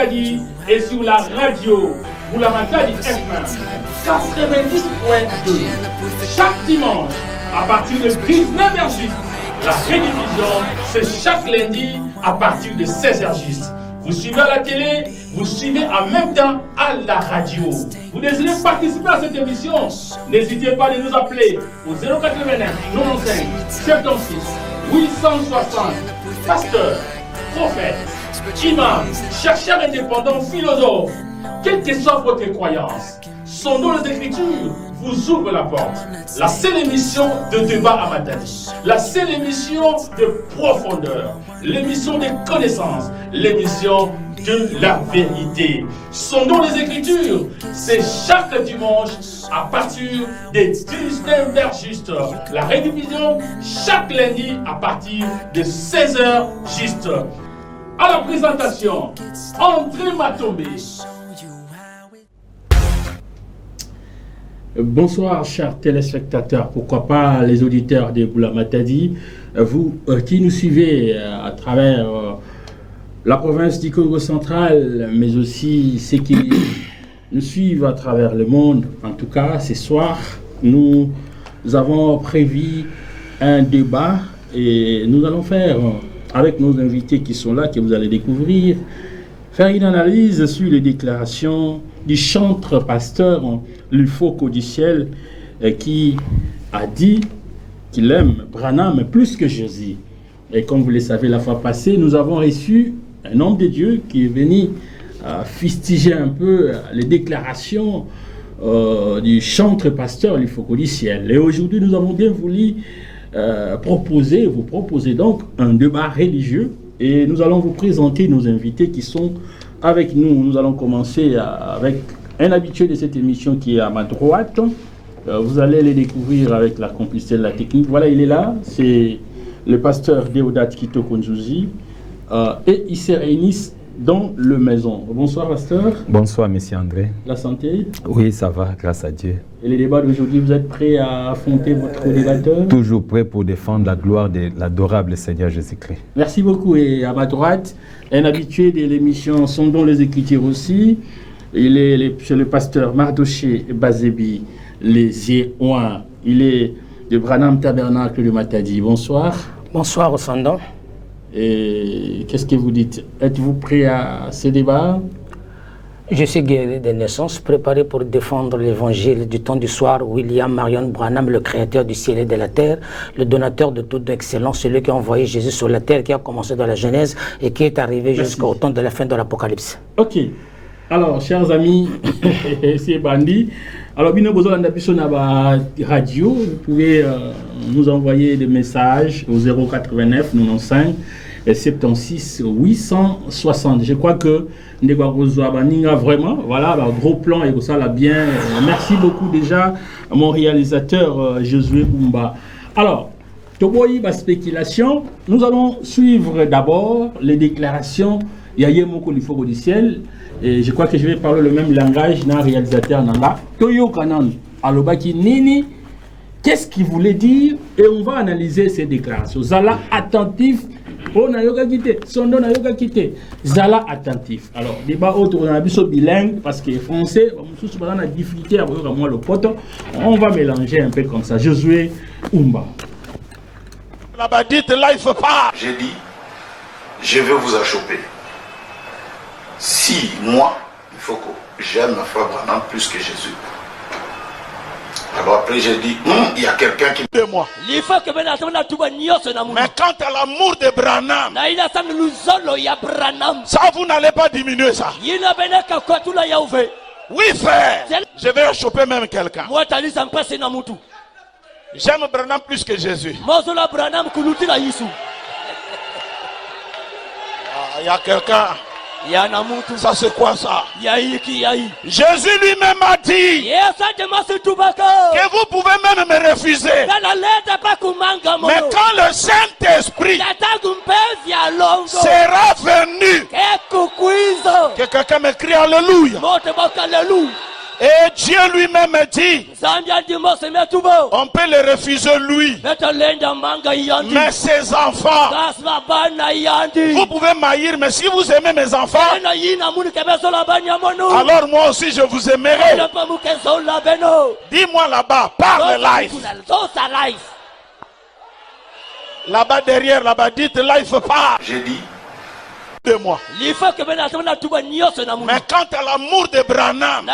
Matadi et sur la radio Boula Matadi FM 90.2 chaque dimanche à partir de 19h juste. La rediffusion, c'est chaque lundi à partir de 16h juste. Vous suivez à la télé, vous suivez en même temps à la radio. Vous désirez participer à cette émission? N'hésitez pas de nous appeler au 089 95 76 860. Pasteur, prophète, imam, chercheur indépendant, philosophe, quelle que soit votre croyance, sondons les Écritures vous ouvre la porte. La seule émission de débat à Matadi, la seule émission de profondeur, l'émission de connaissances, l'émission de la vérité. Sondons les Écritures, c'est chaque dimanche à partir des 19h juste. La rediffusion chaque lundi à partir de 16h juste. À la présentation, André Matombe. Bonsoir chers téléspectateurs, pourquoi pas les auditeurs de Boula Matadi, vous qui nous suivez à travers la province du Congo central, mais aussi ceux qui nous suivent à travers le monde. En tout cas, ce soir, nous avons prévu un débat et nous allons faire, avec nos invités qui sont là, que vous allez découvrir, faire une analyse sur les déclarations du chantre pasteur Lufoko du ciel qui a dit qu'il aime Branham plus que Jésus. Et comme vous le savez, la fois passée, nous avons reçu un homme de Dieu qui est venu fustiger un peu les déclarations du chantre pasteur Lufoko du ciel. Et aujourd'hui, nous avons bien voulu vous proposer donc un débat religieux. Et nous allons vous présenter nos invités qui sont avec nous. Nous allons commencer avec un habitué de cette émission qui est à ma droite. Vous allez les découvrir avec la complicité de la technique. Voilà, il est là. C'est le pasteur Deodat Kitoko Nzuzi. Et ils se réunissent dans le maison. Bonsoir, pasteur. Bonsoir, monsieur André. La santé? Oui, ça va, grâce à Dieu. Et les débats d'aujourd'hui, vous êtes prêts à affronter votre débatteur? Toujours prêt pour défendre la gloire de l'adorable Seigneur Jésus-Christ. Merci beaucoup. Et à ma droite, un habitué de l'émission Sondons les Écritures aussi. C'est le pasteur Mardoché Bazebi, les Yéhouins. Il est de Branham Tabernacle de Matadi. Bonsoir. Bonsoir, Sondons. Et qu'est-ce que vous dites? Êtes-vous prêt à ce débat? Je suis guéri de naissance, préparé pour défendre l'évangile du temps du soir. William Marion Branham, le créateur du ciel et de la terre, le donateur de toute excellence, celui qui a envoyé Jésus sur la terre, qui a commencé dans la Genèse et qui est arrivé jusqu'au temps de la fin de l'Apocalypse. Ok. Alors, chers amis, c'est Bandi. Alors, bien besoin de radio, vous pouvez nous envoyer des messages au 089 95 76 860. Je crois que vraiment, voilà, gros plan et ça là bien. Merci beaucoup déjà à mon réalisateur Josué Bumba. Alors, Toboyi, spéculation, nous allons suivre d'abord les déclarations Yaye Moko Lufoko du ciel. Et je crois que je vais parler le même langage d'un réalisateur Nanga. Toyo Kanan, Alobaki Nini, qu'est-ce qu'il voulait dire? Et on va analyser ces déclarations. Zala attentif. On a yoga quitté. Son don a yoga quitté. Zala attentif. Alors, débat autre, on a un bilingue parce que français, on a difficulté à voir moi le pote. On va mélanger un peu comme ça. Josué Umba. Là-bas, dites là, il ne faut pas. J'ai dit, je vais vous achoper. Si moi, il faut que j'aime ma frère Branham plus que Jésus. Alors après j'ai dit, il y a quelqu'un qui de moi. Mais quant à l'amour de Branham, ça vous n'allez pas diminuer ça. Oui frère, je vais achoper même quelqu'un. J'aime Branham plus que Jésus. Il y a quelqu'un. Ça c'est quoi ça? Jésus lui-même a dit que vous pouvez même me refuser. Mais quand le Saint-Esprit sera venu, que quelqu'un me crie Alléluia. Et Dieu lui-même dit, on peut le refuser lui. Mais ses enfants, vous pouvez m'haïr, mais si vous aimez mes enfants, alors moi aussi je vous aimerai. Dis-moi là-bas, parle life. Là-bas derrière, là-bas, dites life pas. J'ai dit De moi. Mais quant à l'amour de Branham,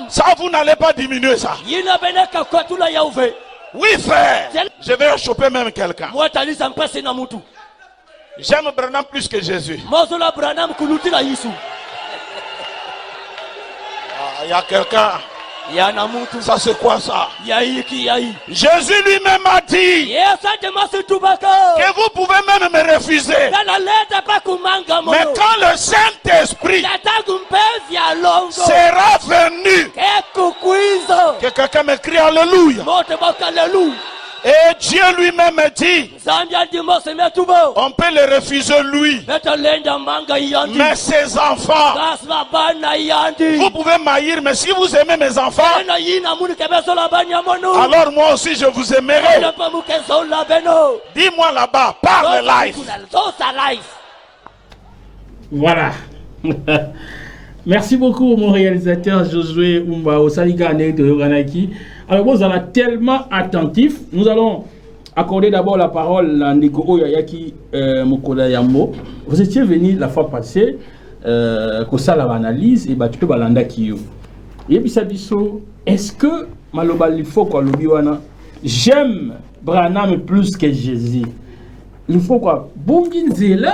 ça vous n'allez pas diminuer ça. Oui frère, je vais choper même quelqu'un. J'aime Branham plus que Jésus. Il y a quelqu'un. Ça c'est quoi ça? Jésus lui-même a dit que vous pouvez même me refuser. Mais quand le Saint-Esprit sera venu, que quelqu'un me crie Alléluia. Et Dieu lui-même dit, on peut le refuser lui. Mais ses enfants, vous pouvez m'haïr, mais si vous aimez mes enfants, alors moi aussi je vous aimerai. Dis-moi là-bas, parle life. Voilà. Merci beaucoup mon réalisateur Josué Umba Osaligane de Yoganaki. Alors vous êtes tellement attentif. Nous allons accorder d'abord la parole à Ndeko Oyayaki Mokola Yambo. Vous étiez venu la fois passée que ça l'analyse et tu peux balanda kiyo. Et puis ça dit est-ce que maloba il faut quoi lobiwana j'aime Branham plus que Jésus. Il faut quoi bongi nzela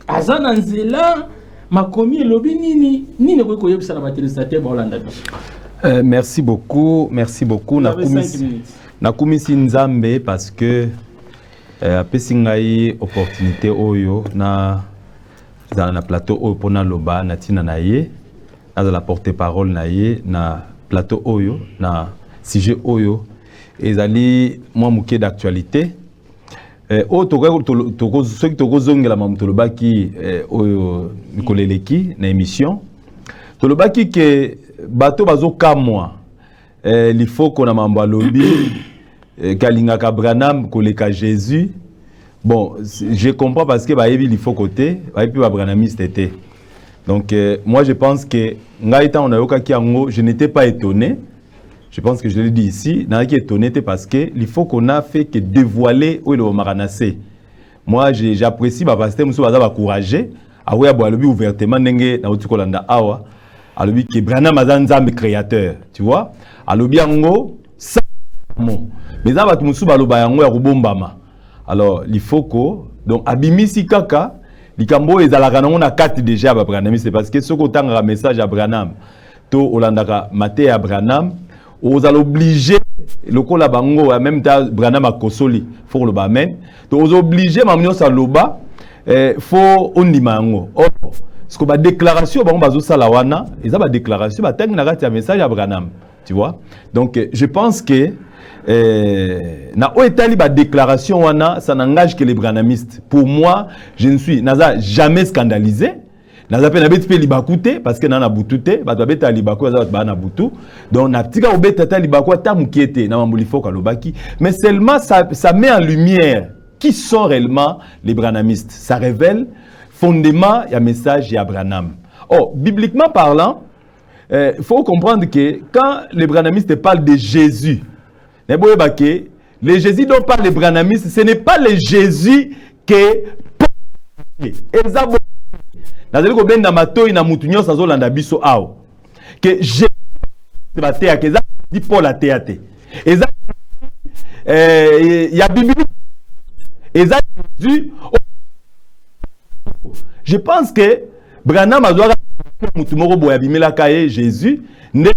azana nzela makomi lobi nini nini ko koyebisa na téléspectateur balanda. Merci beaucoup. Nakumisi Nzambe parce que apesingai opportunité oyo na plateau oyo pona loba na tina na ye na la porte-parole na ye na plateau oyo na sujet oyo ezali moi muke d'actualité o soki tokozongela mamutolobaki oyo mikoleleki na émission tolobaki ke bato bazokamwa il faut qu'on a mambo lobby kalingaka Branham koleka Jésus. Bon, je comprends parce que il faut côté ba Branhamiste était. Donc moi je pense que ngaita on a yoka ki ango, je n'étais pas étonné. Je pense que je l'ai dit ici, n'a qui étonné parce que il faut qu'on a fait que dévoiler où le maranacé. Moi j'apprécie ba pasteur muso baza ba courager, awe abo lobby ouvertement ndenge na otukolanda awa. Alobi que Branham azan Nzambe créateur, tu vois? Alobi ango ça mais ça va tout musu baloba yango ya kobombama. Alors il faut que donc abimisi kaka likambo ezalaka nango na carte déjà ba Branham, c'est parce que ce ko tanga message à Branham to olandaka maté à Branham aux obligé lokola bango en même temps Branham a kosoli faut le ba même to aux obligé mamnyo sa loba faut ondima yango. Ce que ma déclaration, wana, ils ont ma déclaration, ma un message à Branham, tu vois. Donc je pense que na oetali ba déclaration wana, ça n'engage que les branhamistes. Pour moi, je ne suis jamais scandalisé. Naza pe na beti pe libakute parce que na butute, ba beta libaku ba na butu. Donc na tika obeta ta libaku ta mukete na mambulifo ka lobaki, mais seulement ça met en lumière qui sont réellement les branhamistes. Ça révèle fondement, il y a un message à Branham. Oh, bibliquement parlant, il faut comprendre que quand les branhamistes parlent de Jésus, les Jésus dont parlent les branhamistes, ce n'est pas le Jésus que Jésus dit Paul a théâté. Il y a Bible. Je pense que Branham a dit Jésus ne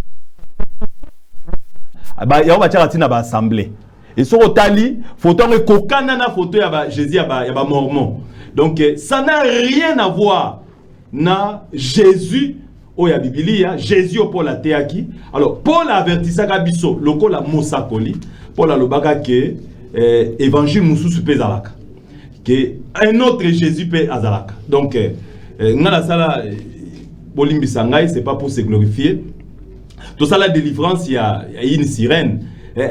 assemblée. Et sur Otali, photo photo Jésus mormon. Donc ça n'a rien à voir na Jésus au ya Biblia, Jésus au Paul a théaki. Alors Paul a averti ça gabiso loko la mosakoli. Paul a lobaka que évangile mususu pezalaka. Que un autre Jésus peut azalaka. Donc ngala sala bolimbisa ngai, c'est pas pour se glorifier. Tout ça, la délivrance, il y a une sirène.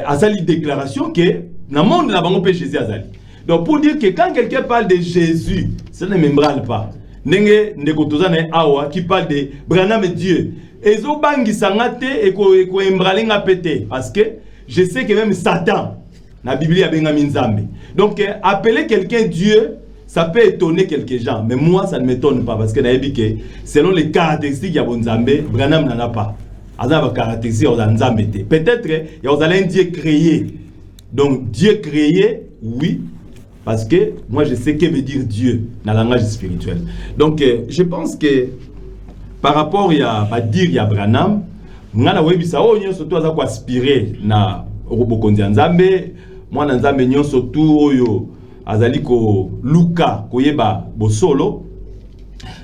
À ça, une déclaration que dans le monde, là, on peut Jésus azali. Donc, pour dire que quand quelqu'un parle de Jésus, ça ne m'embrale pas. Nenge ndekotozana awa qui parle de Branham et Dieu. Ezo bangi sangate et ko embrale nga pété parce que je sais que même Satan la Bible a benga minzambe. Donc appeler quelqu'un Dieu, ça peut étonner quelques gens, mais moi ça ne m'étonne pas parce que naebike selon les caractéristiques ya bonzambe, Branham n'en a pas. Azana ba caractéristiques aux nzambe. Peut-être il y a un Dieu créé. Donc Dieu créé, oui. Parce que moi je sais que veut dire Dieu dans le langage spirituel. Donc je pense que par rapport à dire il y a Branham, ngana webisa o nyo surtout aza ko aspirer na robokonzi nzambe, moi na nzambe nyo surtout oyo azali ko luka koyeba bosolo.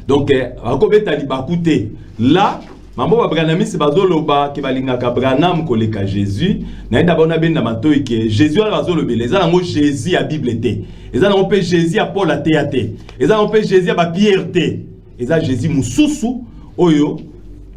Donc akobeta libakute là mambo ba Branhamiste bazoloba ke balingaka Branham koleka Jésus na d'abord na benda matoyi ke Jésus azolobe les ango Jésus a Bible té les ango pe Jésus a Paul a théâté les ango pe Jésus a Pierre té les ango Jésus mususu oyo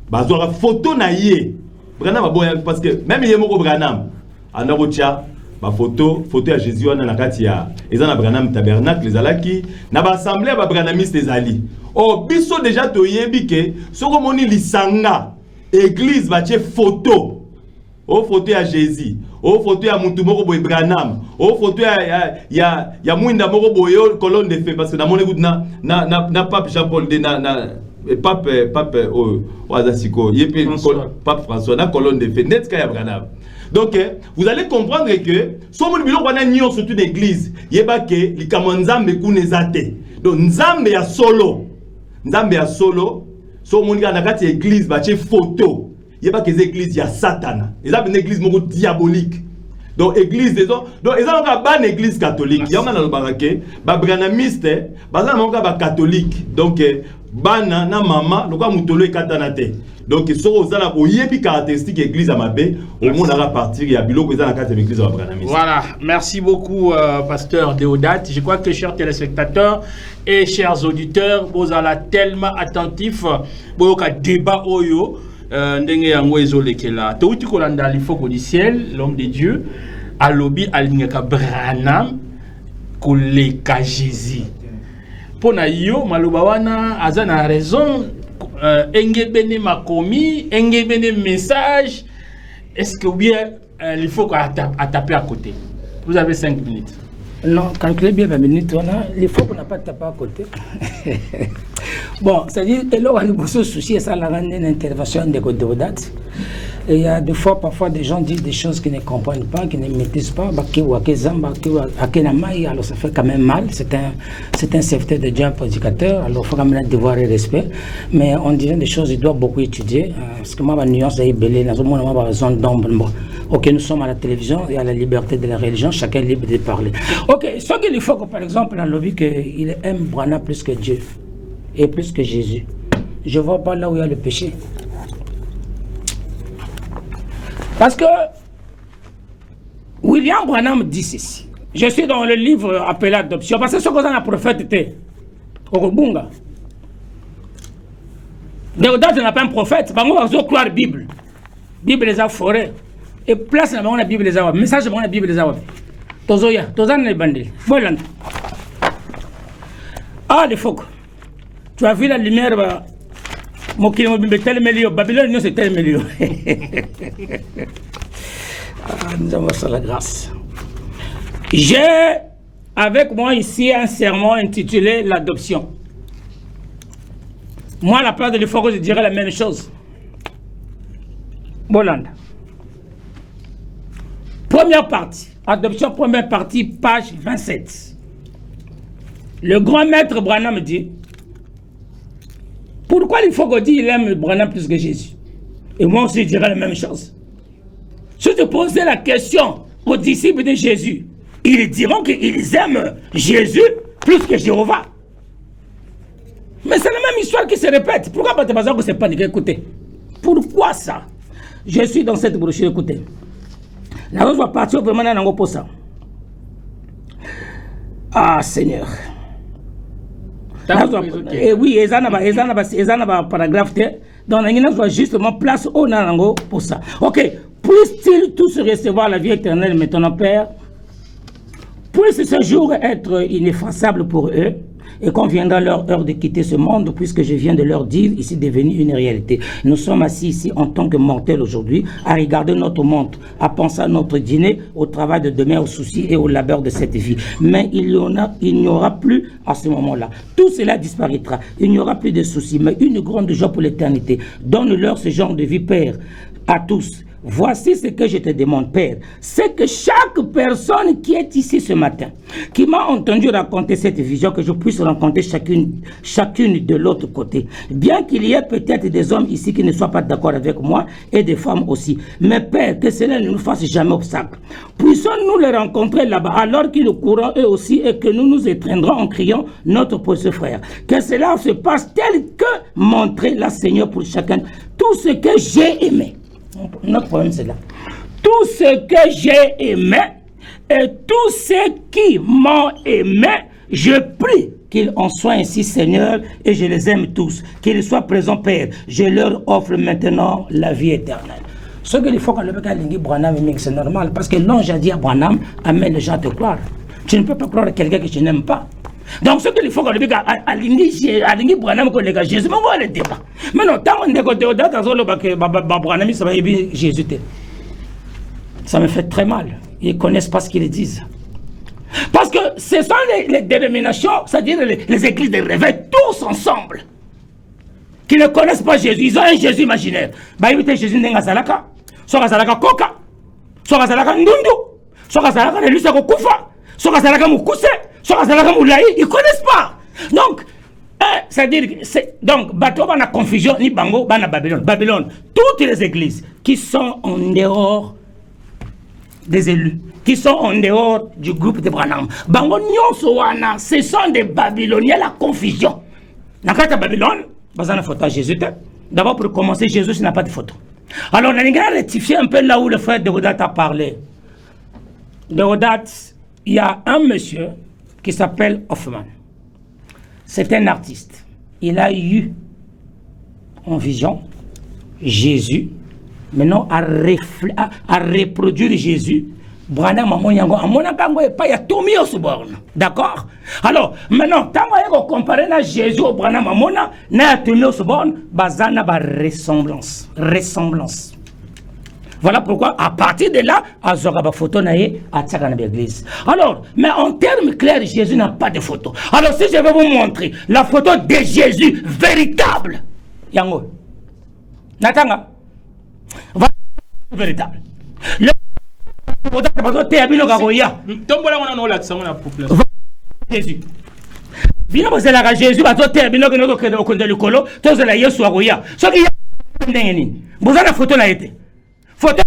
bazora photo na ye Branham aboya parce que même yemo ko Branham andako tia ba photo ya Jésus wana na kati ya ezana Branham tabernacle ezalaki na ba assemblée ba Branhamiste ezali. Oh, biso déjà toyebi ke soko moni lisanga église ba tie photo. Oh photo ya Jésus, oh photo ya mutu moko boy Branham, oh photo ya mwinda moko boy colonne de feu parce que na moni na pape Jean-Paul de na pape Azasiko, yepe pape François na colonne de feu net ka ya Branham. Donc vous allez comprendre que so moni biloko wana nyo surtout d'église, yeba ke likamonzambe kunezate. Donc nzambe ya solo Nzambe ya solo, so monika na kati église ba tie photo. Yeba que église ya Satana. Eza une église moko diabolique. Donc église donc eza nga ban église catholique. Yanga na lobarake ba Branhamiste, ba za moko ba catholique. Donc bana na mama lokwa mutolo ekatana te. Donc so ozala oyebi caractéristique église à mabe, au monde va partir ya biloko eza na kati de église à Branhamiste. Voilà, merci beaucoup pasteur Déodate. Je crois que chers téléspectateurs et chers auditeurs, vous allez tellement attentifs pour le débat oyo ndenge yango ezolekela. Touti kolanda lifoko du ciel, l'homme de Dieu, alobi alingaka Branham koleka Jésus. Pona yo maloba wana azana raison engebene makomi, engebene message. Est-ce que bien il faut qu'on taper à côté? Vous avez 5 minutes. Non, calculez bien 20 minutes. Il faut qu'on n'a pas tapé à côté. Bon, c'est-à-dire que là, on a se soucier ça, la une intervention de Déodate. Et il y a des fois, parfois, des gens disent des choses qu'ils ne comprennent pas, qu'ils ne maîtrisent pas. Alors ça fait quand même mal. C'est un serviteur de Dieu, un prédicateur. Alors il faut quand même devoir et respect. Mais on dirait des choses, il doit beaucoup étudier. Parce que moi, la nuance est belle. Dans un moment, la zone d'ombre. Ok, nous sommes à la télévision, il y a la liberté de la religion, chacun est libre de parler. Ok, ce qu'il faut que, par exemple, dans le vie, qu'il aime Branham plus que Dieu et plus que Jésus. Je ne vois pas là où il y a le péché. Parce que William Branham dit ceci. Je suis dans le livre appelé Adoption. Parce que ce que le prophète était. Okobunga. Déodate n'est pas un prophète. On va croire la Bible. La Bible les a forêts. Et place dans la Bible les a. Message dans la Bible les a. Tozoya. Tozan les bandits. Voilà. Ah, les phoques. Tu as vu la lumière. Babylone, c'est tel milieu. Nous avons ça la grâce. J'ai avec moi ici un sermon intitulé l'adoption. Moi, la part de l'effort, je dirais la même chose. Bolland. Première partie. Adoption, première partie, page 27. Le grand maître Branham dit. Pourquoi il faut qu'on dise qu'il aime Branham plus que Jésus? Et moi aussi, je dirais la même chose. Si je posais la question aux disciples de Jésus, ils diront qu'ils aiment Jésus plus que Jéhovah. Mais c'est la même histoire qui se répète. Pourquoi pas que c'est paniqué? Écoutez. Pourquoi ça? Je suis dans cette brochure, écoutez. Là, on va partir vraiment dans le ça. Ah, Seigneur. Et oui, ils ont un paragraphe. Donc, on a justement place au Narango pour ça. Ok, puissent-ils tous recevoir la vie éternelle maintenant, Père? Puisse ce jour être ineffaçable pour eux et qu'on viendra leur heure de quitter ce monde, puisque je viens de leur dire, ici devenu une réalité. Nous sommes assis ici en tant que mortels aujourd'hui, à regarder notre montre, à penser à notre dîner, au travail de demain, aux soucis et au labeur de cette vie. Mais il n'y aura plus à ce moment-là. Tout cela disparaîtra. Il n'y aura plus de soucis, mais une grande joie pour l'éternité. Donne-leur ce genre de vie, Père, à tous. Voici ce que je te demande, Père. C'est que chaque personne qui est ici ce matin, qui m'a entendu raconter cette vision, que je puisse rencontrer chacune de l'autre côté. Bien qu'il y ait peut-être des hommes ici qui ne soient pas d'accord avec moi, et des femmes aussi. Mais Père, que cela ne nous fasse jamais obstacle. Puissons-nous les rencontrer là-bas, alors qu'ils courront eux aussi, et que nous nous étreindrons en criant notre précieux frère. Que cela se passe tel que montré la Seigneur pour chacun. Tout ce que j'ai aimé. Notre problème, c'est là. Tout ce que j'ai aimé et tous ceux qui m'ont aimé, je prie qu'ils en soient ainsi, Seigneur, et je les aime tous. Qu'ils soient présents, Père. Je leur offre maintenant la vie éternelle. Ce qu'il faut qu'on le mette Branham, c'est normal, parce que l'ange a dit à Branham, amène les gens à te croire. Tu ne peux pas croire à quelqu'un que tu n'aimes pas. Donc, ce qu'il faut que le gars a l'ingé Branham que les gars Jésus, mais on va le débat. Mais non, tant qu'on est côté au date, Branham, ça va aider Jésus. Ça me fait très mal. Ils ne connaissent pas ce qu'ils disent. Parce que ce sont les dénominations, c'est-à-dire les églises de réveil, tous ensemble, qui ne connaissent pas Jésus. Ils ont un Jésus imaginaire. Bah, évitez Jésus n'est pas Salaka. Soit Salaka Koka. Soit Salaka Ndundu. Soit Salaka Nelusa Kokufa. Soit Salaka Mukuse. Ils ne connaissent pas. Donc, c'est-à-dire, donc, bateau, on a confusion, ni Bango, on a Babylone. Babylone, toutes les églises qui sont en dehors des élus, qui sont en dehors du groupe de Branham. Bango, Nyonsowana, ce sont des Babyloniens, la confusion. Dans le cas de Babylone, on a une photo à Jésus. D'abord, pour commencer, Jésus n'a pas de photo. Alors, on a rectifié un peu là où le frère Deodat a parlé. Deodat, il y a un monsieur qui s'appelle Hoffman. C'est un artiste. Il a eu en vision Jésus, maintenant à reproduire Jésus. D'accord? Alors, maintenant, tant qu'on compare à Jésus au Branham Mamona, n'a tenu au Soborne, bazana ba ressemblance. Ressemblance. Voilà pourquoi, à partir de là, à Zoraba photo naïe, à Tchakana l'église. Alors, mais en termes clairs, Jésus n'a pas de photo. Alors, si je vais vous montrer la photo de Jésus véritable, Yango, Natanga, véritable. Le Jésus. Vino bozela Jésus bazote bino keno ko konde likolo tozela Yesu akoya soki ndenge nini bozana photo na été photo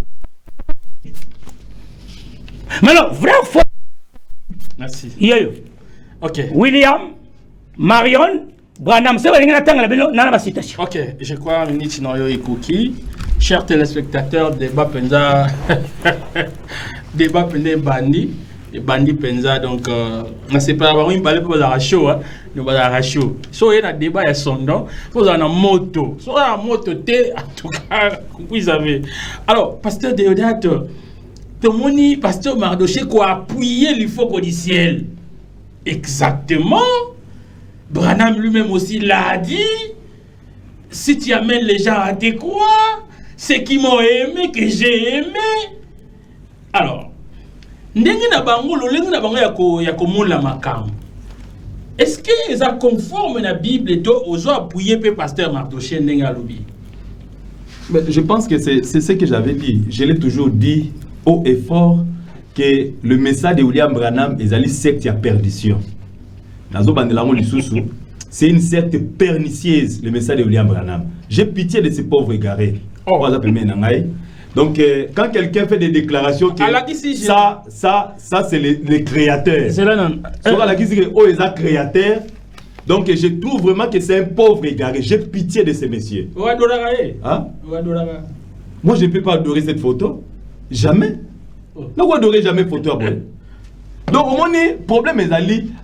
maintenant vrai photo. Merci. Yoyo. OK. William Marion Branham c'est vrai ngana tanga bino nana ba citation. OK, je crois minute noyo ikoki. Chers téléspectateurs, débat Penza débat Penza Bandi et Bandi Penza donc on sait pas avoir une balle pour la ratio hein nous va la ratio so il y a débat et sondant vous en a moto so la moto té en tout cas vous avez alors pasteur Deodat Tomoni pasteur Mardoché quoi appuyer l'IFO codiciel exactement Branham lui-même aussi l'a dit si tu amènes les gens à te croire ceux qui m'ont aimé, que j'ai aimé. Alors, est-ce que ça conforme la Bible et aux appuyer par pasteur Mardoché Ndengaloubi? Je pense que c'est ce que j'avais dit. Je l'ai toujours dit haut et fort que le message de William Branham est une secte à perdition. C'est une secte pernicieuse, le message de William Branham. J'ai pitié de ces pauvres égarés. Donc, quand quelqu'un fait des déclarations que ça c'est les créateurs. C'est là, non. Créateur. Donc, je trouve vraiment que c'est un pauvre égaré. J'ai pitié de ces messieurs. Hein? Moi, je ne peux pas adorer cette photo. Jamais. Donc, on n'adorer jamais photo. Donc, au moins, le problème est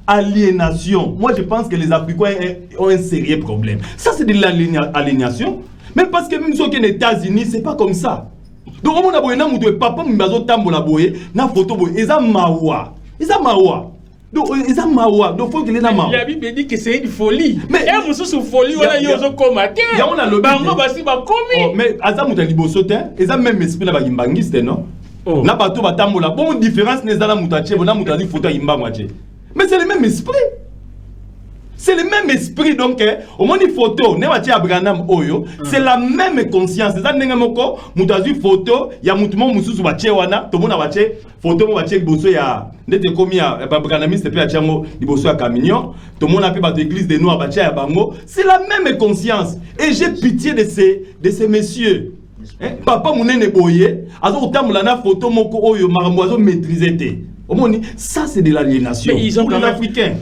aliénation. Moi, je pense que les Africains ont un sérieux problème. Ça, c'est de l'aliénation. Même parce que même si on est aux États-Unis, c'est pas comme ça. Donc, on a besoin de papa, mbazo tambola boye, na photo boye, eza mawa. Donc, eza mawa. Donc, faut qu'il ait na mawa. La Bible dit que c'est une folie. Mais il y a une folie, on a yozo komate. Il y a on a le bango basi ba komi. Mais aza muta liboso te, eza même esprit na ba yimbangiste non? Na bato ba tambola. Bon différence n'est la muta che, na muta di photo yimbangwa che. Mais c'est le même esprit. C'est le même esprit donc au moins une photo ne wati Abraham oyo c'est la même conscience ça ndenge moko mutazi photo ya mutumo mususu bache wana to mona bache photo mo bache liboso ya ndete komi ya Abrahamiste pe achango liboso ya camion to mona pe bato église de noir bache ya bango c'est la même conscience et j'ai pitié de ces messieurs papa munene boye azo utamula na photo moko oyo marambo azo maîtriser te. Ça c'est de l'aliénation. Mais ils ont pour les Africains.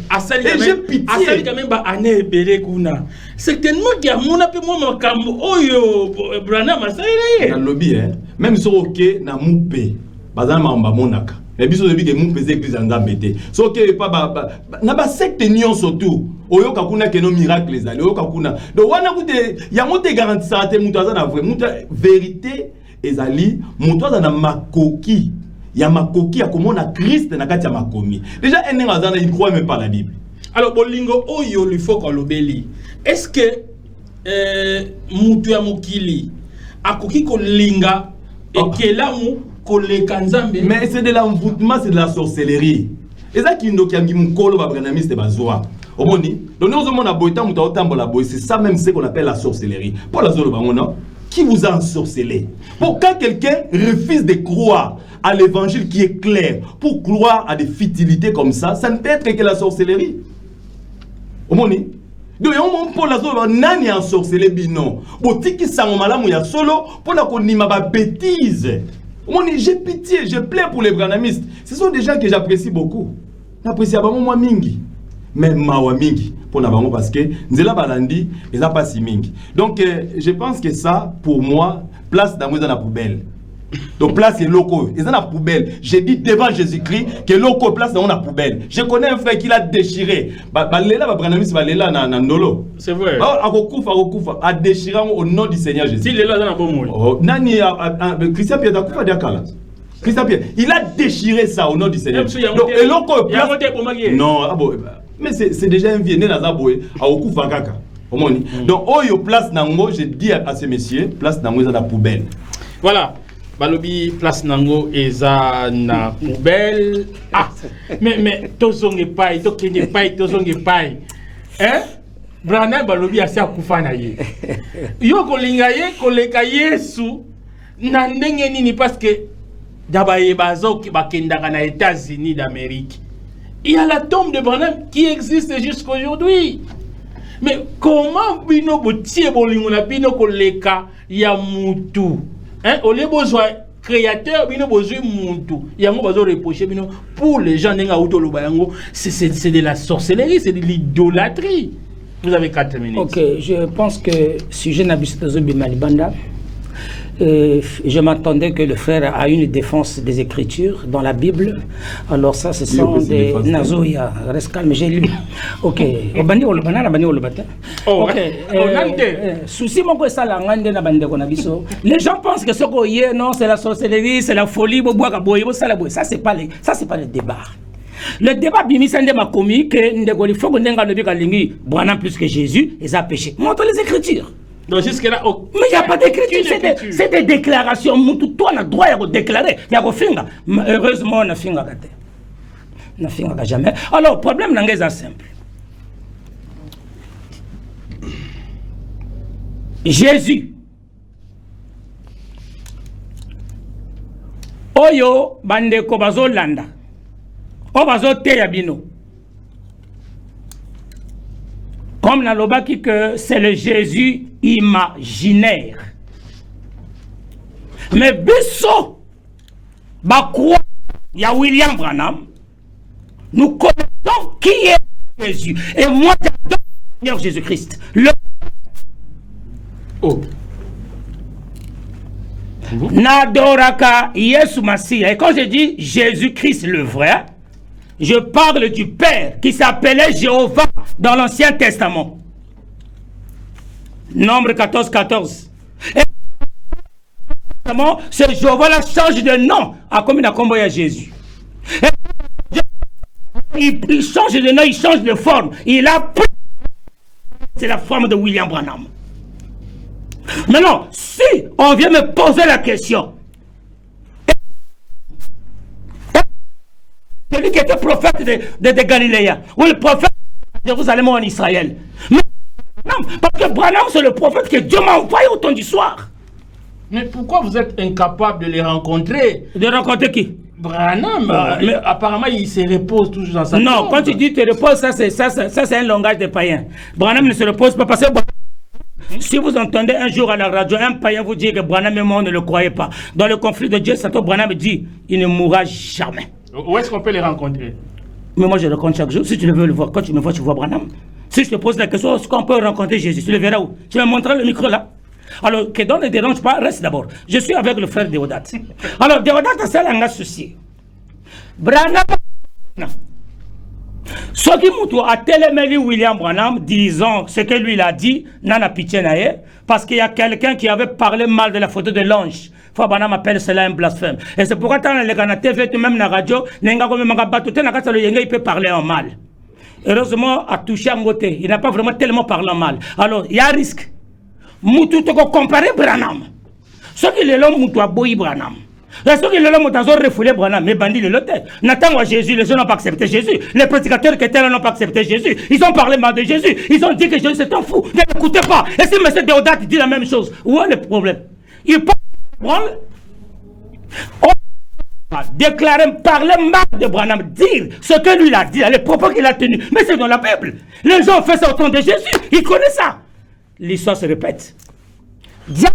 Et j'ai pitié. Asali quand même ba ane bere kuna. Certainement qu'il y a mon appel moi makambo oyo Branham asali na ye. Na lobby même si OK na mupe. Bazana mamba monaka. Mais biso debi ke mupe ze église nzambete. So OK pas na ba secte nion surtout. Oyo kakuna ke no miracle ezali. Oyo kakuna. Donc wana kute ya mote garantie ça te mutu azana vrai. Mutu vérité ezali mutu azana makoki. Il y a makoki ya komona Christ na kati ya makomi. Déjà un ngazana il croit même pas la Bible. Alors bolingo oyo il faut qu'on l'obélit. Est-ce que mutu ya mokili akoki ko linga ekelamu ko lekanzambe? Mais c'est de l'envoûtement, c'est de la sorcellerie. Et ça qui nous qui mukolo ba branamiste bazwa. Omoni. Donc nous on a boita muta otambola boy, c'est ça même ce qu'on appelle la sorcellerie. Pour la zolo bangona qui vous a ensorcelé. Pour quand quelqu'un refuse de croire à l'évangile qui est clair, pour croire à des futilités comme ça ne peut être que la sorcellerie. Omoni. Donc on pour la zone nani ensorcelé bino. Botiki sangomalamu ya solo pour la konima ba bêtise. Omoni, j'ai pitié, je plains pour les branamistes. Ce sont des gens que j'apprécie beaucoup. J'apprécie vraiment moi mingi. Mais mawa mingi pour na bango parce que nzela balandi ils a pas si mingi. Donc je pense que ça pour moi place dans la poubelle. Donc place est loco, ils ont la poubelle. J'ai dit devant Jésus-Christ que loco place dans la poubelle. Je connais un frère qui l'a déchiré. Balela branamiste balela na ndolo. C'est vrai. Akokufa a déchiré au nom du Seigneur Jésus. Il est là dans la bonne. Nani Christian Pierre Dakufa diakala. Christian Pierre, il a déchiré ça au nom du Seigneur. Donc et loco place. Non, mais c'est déjà un vieux né dans Zaboé à Okufa kaka. Donc oyo place nango, je dis à ces messieurs, place nango dans la poubelle. Voilà. Balobi place nango eza na poubelle. Ah, mais tozonge pai, tokenge pai, tozonge pai. Hein? Branham balobi asi akufa na ye. Yo kolinga ye koleka Yesu na ndenge nini parce que dabaye bazo bakendaka na États-Unis d'Amérique. Il y a la tombe de Branham qui existe jusqu'à aujourd'hui. Mais comment bino botie bolingo na bino koleka ya mutu? Hein, on a besoin créateur, bino besoin muntu. Yango bazo reprocher bino pour les gens n'enga autolo bayango, c'est de la sorcellerie, c'est de l'idolâtrie. Vous avez 4 minutes. OK, je pense que sujet n'abusite zo bimalibanda. Je m'attendais que le frère a une défense des Écritures dans la Bible. Alors ça, ce sont des Nazoya. Reste calme, j'ai lu. OK. Souci mon ça la les gens pensent que ce qu'on y est, non, c'est la sorcellerie, c'est la folie. Ça c'est pas le débat. Le débat bimisande m'a commis que ndegoli faut que ndenga lebika lingi Branham plus que Jésus, et ça péché. Montre les Écritures. Donc jusque-là, mais il n'y a pas d'écriture, c'est des déclarations. Toi, on a droit à déclarer. Il y a heureusement, on a fait jamais. Alors, le problème est simple. Jésus. Oyo, bande kobazo landa. Obazo teyabino. Comme dans le baki que c'est le Jésus imaginaire. Mais Bisso, Bakwa, il y a William Branham, nous connaissons qui est Jésus. Et moi, j'adore Jésus-Christ. Nadoraka Yesu Massia. Et quand je dis Jésus-Christ le vrai, Je parle du Père qui s'appelait Jéhovah dans l'Ancien Testament. Nombre 14, 14. Et ce Jéhovah-là change de nom à comme il a combattu à Jésus. Il change de nom, il change de forme. Il a pris. C'est la forme de William Branham. Maintenant, si on vient me poser la question, celui qui était prophète de Galiléa, ou le prophète de Jérusalem en Israël. Mais, non, parce que Branham, c'est le prophète que Dieu m'a envoyé au temps du soir. Mais pourquoi vous êtes incapable de les rencontrer? De rencontrer qui? Branham, mais apparemment il se repose toujours dans sa Non, tombe. quand tu dis te repose, ça c'est un langage de païen. Branham ne se repose pas parce que si vous entendez un jour à la radio un païen vous dire que Branham est mort, ne le croyez pas. Dans le conflit de Dieu, Satan Branham dit il ne mourra jamais. Où est-ce qu'on peut les rencontrer? Mais moi je le rencontre chaque jour. Si tu veux le voir, quand tu me vois, tu vois Branham. Si je te pose la question, est-ce qu'on peut rencontrer Jésus? Tu le verras où? Tu me montrer le micro là. Alors, que dans ne dérange pas, reste d'abord. Je suis avec le frère Déodate. Alors, Déodate a ça un souci. Branham. Ce qui a téléméli William Branham disant ce que lui il a dit, nana pitié naïe, parce qu'il y a quelqu'un qui avait parlé mal de la photo de l'ange. Faut Branham appelle cela un blasphème. Et c'est pourquoi dans les canaux TV, même dans la radio, il peut parler en mal. Heureusement, à toucher en côté, il n'a pas vraiment tellement parlé en mal. Alors, il y a un risque. Moutou te comparer Branham. Ce qui est l'homme moutou a boyi Branham. Ce qui est l'homme moutou a refoulé Branham. Mais bandit le loté. N'attends Jésus, les gens n'ont pas accepté Jésus. Les prédicateurs qui étaient là n'ont pas accepté Jésus. Ils ont parlé mal de Jésus. Ils ont dit que Jésus c'est un fou. Ne l'écoutez pas. Et si M. Déodate dit la même chose, où est le problème? Il parle. Déclarer, parler mal de Branham, dire ce que lui a dit, les propos qu'il a tenus. Mais c'est dans la Bible. Les gens ont fait ça au temps de Jésus. Ils connaissent ça. L'histoire se répète. Dieu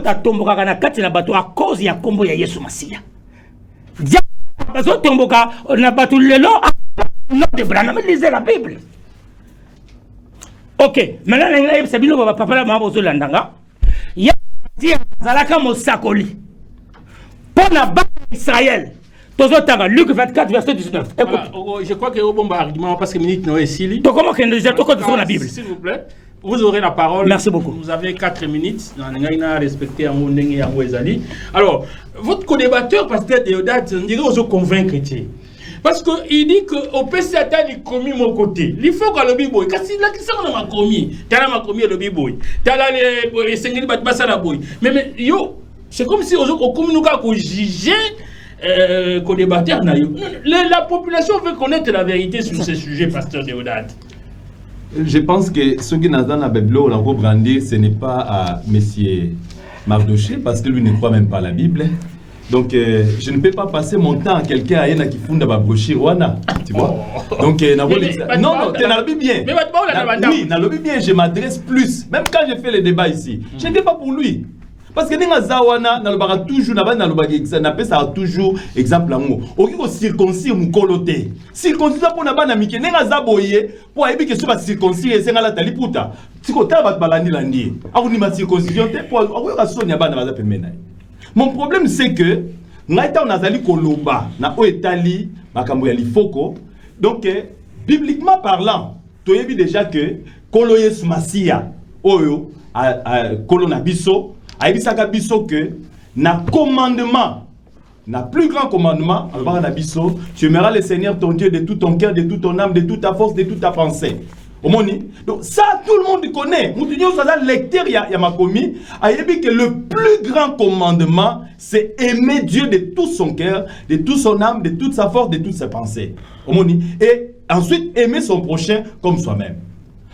a tomboka na kati na bato à cause ya kombo ya Yesu Masiya. Dieu a tomboka na bato lelo à nom de Branham. Lisez la Bible. Ok. Maintenant, c'est bien que papa la maman vous l'entendra. Il y a dit Zalaka Mosakoli. Pour la base d'Israël. Luc 24, verset 19. Écoute. Voilà, je crois qu'il y a un bon argument parce que minute non est si. Comment qu'on déjà tout sur la Bible. S'il vous plaît. Vous aurez la parole. Merci beaucoup. Vous avez 4 minutes. Respecté alors, votre co-débatteur, pasteur Déodate, on dirait aux convaincre. Parce qu'il dit qu'au PCA, il a commis mon côté. Il faut que le biboy. Parce qu'il a commis. Il a commis le biboy. Il a les seigneurs de boy. Mais yo, c'est comme si on communique qu'on jugeait co-débatteur. La population veut connaître la vérité sur ce sujet, pasteur Déodate. Je pense que ce qui n'a dans la Bible, on a brandir, ce n'est pas à M. Mardoché, parce que lui ne croit même pas à la Bible. Donc, je ne peux pas passer mon temps à quelqu'un à qui fonde ma brochure, tu vois. Donc, non, tu n'as le bien. Oui, tu bien, je m'adresse plus. Même quand je fais les débats ici, je n'étais pas pour lui. Parce que dans Zawana, dans toujours, ça toujours exemple l'amour. Au lieu de circoncire mon coloté, circoncire pour n'avoir n'amitié, dans Zaboye, pour éviter que ce soit circoncire et c'est la taliputa. Si tu as balandi landi, alors ni ma circoncision, pour avoir soigné à bana pemena. Mon problème c'est que, naïta on a zali koloba, na oetali, makambo ya lifoko. Donc, bibliquement parlant, tu as vu déjà que koloye sumasia, oyo, kolonabiso. Aïbisaka biso que na commandement, na plus grand commandement, alors na biso, tu aimeras le Seigneur ton Dieu de tout ton cœur, de toute ton âme, de toute ta force, de toute ta pensée. Donc ça tout le monde connaît. Moutinho ça lecteur il y a ma commis, aïbi que le plus grand commandement c'est aimer Dieu de tout son cœur, de toute son âme, de toute sa force, de toutes ses pensées. Et ensuite aimer son prochain comme soi-même.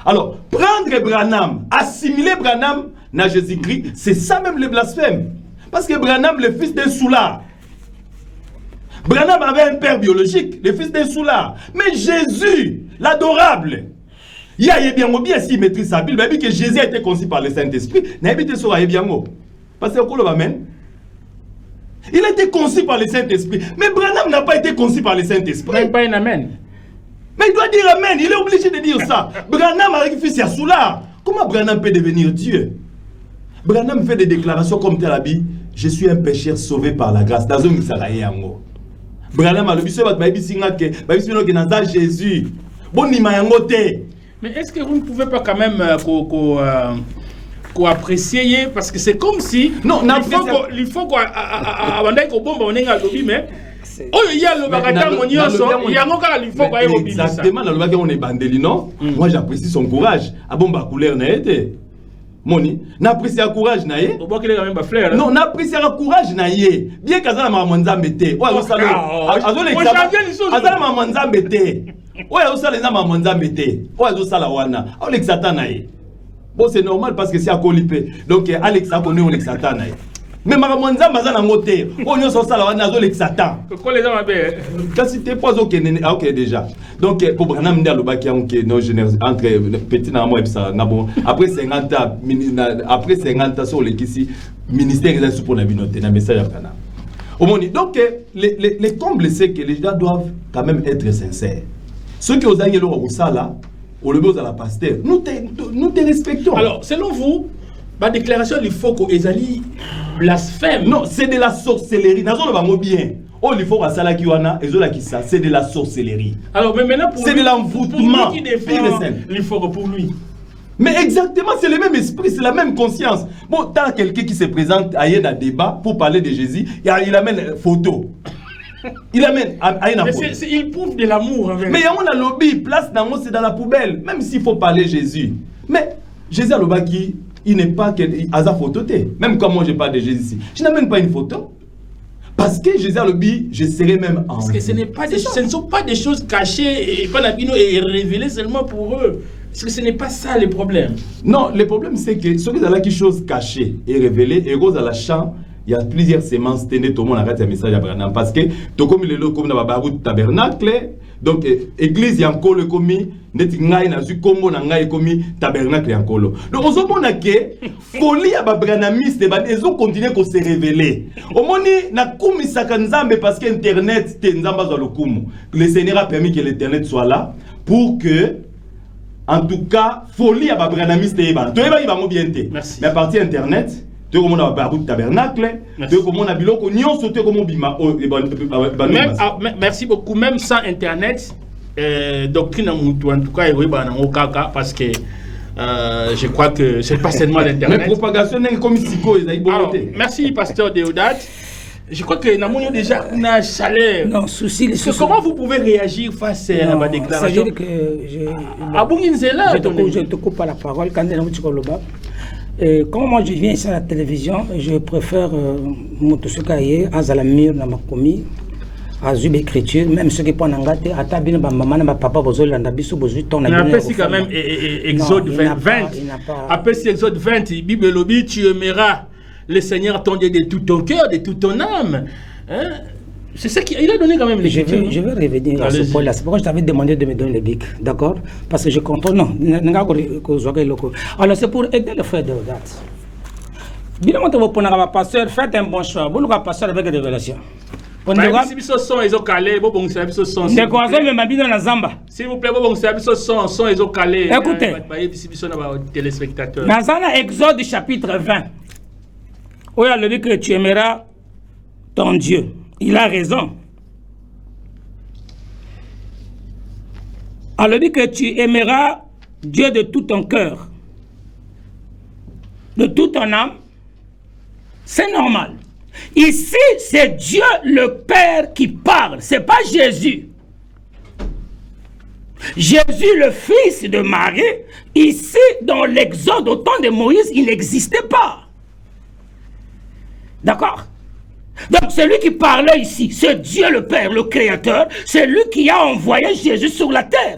Alors, prendre Branham, assimiler Branham à Jésus-Christ, c'est ça même le blasphème. Parce que Branham, le fils d'un soulard. Branham avait un père biologique, le fils d'un soulard. Mais Jésus, l'adorable, il y a bien s'il maîtrise sa Bible, il que Jésus a été conçu par le Saint-Esprit, n'a pas été sur parce que il a été conçu par le Saint-Esprit. Mais Branham n'a pas été conçu par le Saint-Esprit. Même pas un amen. Mais il doit dire amen, il est obligé de dire ça. Branham avec fils à soulard. Comment Branham peut devenir Dieu? Branham fait des déclarations comme tel habit. Je suis un pécheur sauvé par la grâce. Dans un Israël. Branham a le biso bat baby singa ke baby sino ke naza Jésus. Bon ni mayangote. Mais est-ce que vous ne pouvez pas quand même apprécier parce que c'est comme si non, il faut qu'on bombe on est à lobby mais oh il y a le bagata monioso il y a encore il faut qu'on ait exactement dans le bagata on est bandeli non. Moi j'apprécie son courage. A bomba couleur na été. Moni, n'apprécie le courage na ye. Non, n'apprécie le courage na ye. Bien qu'azala mamanza mbete. Ouais, vous savez. Azala mamanza mbete. Ouais, vous savez na mamanza mbete. Ouais, vous savez la wana. Alex Satana ye. Bon, c'est normal parce que c'est à Colipé. Donc Alex a connu Alex Satana ye. Mais mamanza mazana ngote. Oh, nous sommes la wana Alex Satan. Quoi les gens bé? Kasi t'es pas OK déjà. Donc pour Branham ndia lo baki onké non généreux entre petit na moi et ça ngabo après 50 ans sur les kisi ministère des sous pour la binote na message à Branham. Au monde donc les combles c'est que les gens doivent quand même être sincères. Ceux qui osent aller au sala au lebeau à la pasteur nous te respectons. Alors selon vous ma déclaration il faut que Ezali blasphème. Non, c'est de la sorcellerie. Nazo le bango bien. Oh, il faut que ça c'est de la sorcellerie. Alors, mais maintenant, pour c'est de l'envoûtement. Pour lui qui défend, il faut pour lui. Mais exactement, c'est le même esprit, c'est la même conscience. Bon, t'as quelqu'un qui se présente à un débat pour parler de Jésus, il amène photo. Il amène à photo. Il prouve de l'amour. Mais il y a un lobby, place dans c'est dans la poubelle, même s'il faut parler Jésus. Mais Jésus a le baki, il n'est pas à sa photo. Même quand moi je parle de Jésus ici, je n'amène pas une photo. Parce que Jésus a le but, je serai même en. Parce que ce ne sont pas des choses cachées et révélées seulement pour eux. Parce que ce n'est pas ça le problème. Non, le problème c'est que ceux qui ont des choses cachées et révélées, et rose à la chambre, il y a plusieurs semences, tout le monde arrête un message à Branham. Parce que, tout comme il est là, comme dans le tabernacle, donc, l'église, il y a encore le commis, net ngai na zu kombo na ngai komi tabernacle encore. Donc, on se dit que folie à Branhamiste, ils ont continué à se révéler. Au moment où na koumi sakanzambe parce que Internet, le Seigneur a permis que l'Internet soit là pour que, en tout cas, folie à Branhamiste, il va bien. Mais à partir d'Internet, tu as comme un tabernacle, tu as comme un biloko, nion sauté comme un bima. Merci beaucoup, même sans Internet, doctrine en tout cas, il y a un kaka parce que je crois que c'est pas seulement l'Internet. Mais propagation n'est comme psycho, merci, pasteur Déodat. Je crois que nous avons déjà une chaleur. Non, souci. Comment vous pouvez réagir face à ma déclaration? C'est-à-dire que je te coupe pas la parole quand on est là. Comme moi je viens ici à la télévision, je préfère Motosukaye, Azalamir, Namakomi, Azub écriture, même ceux qui prennent en gâte, à Tabine, maman, ma papa, Bozol, Landabiso, Bozu, ton ami. Il y a quand même Exode 20. Après Exode 20, Bible lobby, tu aimeras le Seigneur ton Dieu de tout ton cœur, de toute ton âme. Hein? C'est ça qu'il a donné quand même l'écriture. Je vais revenir à ce point-là. C'est pourquoi je t'avais demandé de me donner les bics. D'accord? Parce que je comprends. Non. Alors c'est pour aider le frère de date. Bien, vous pasteur, faites un bon choix. Vous le pasteur avec des révélations. S'il vous plaît, écoutez, dans Exode chapitre 20, où il y a le dit que tu aimeras ton Dieu. Il a raison. Alors dit que tu aimeras Dieu de tout ton cœur, de toute ton âme. C'est normal. Ici, c'est Dieu le Père qui parle. C'est pas Jésus. Jésus, le fils de Marie, ici, dans l'Exode, au temps de Moïse, il n'existait pas. D'accord? Donc, celui qui parlait ici, c'est Dieu le Père, le Créateur. C'est lui qui a envoyé Jésus sur la terre.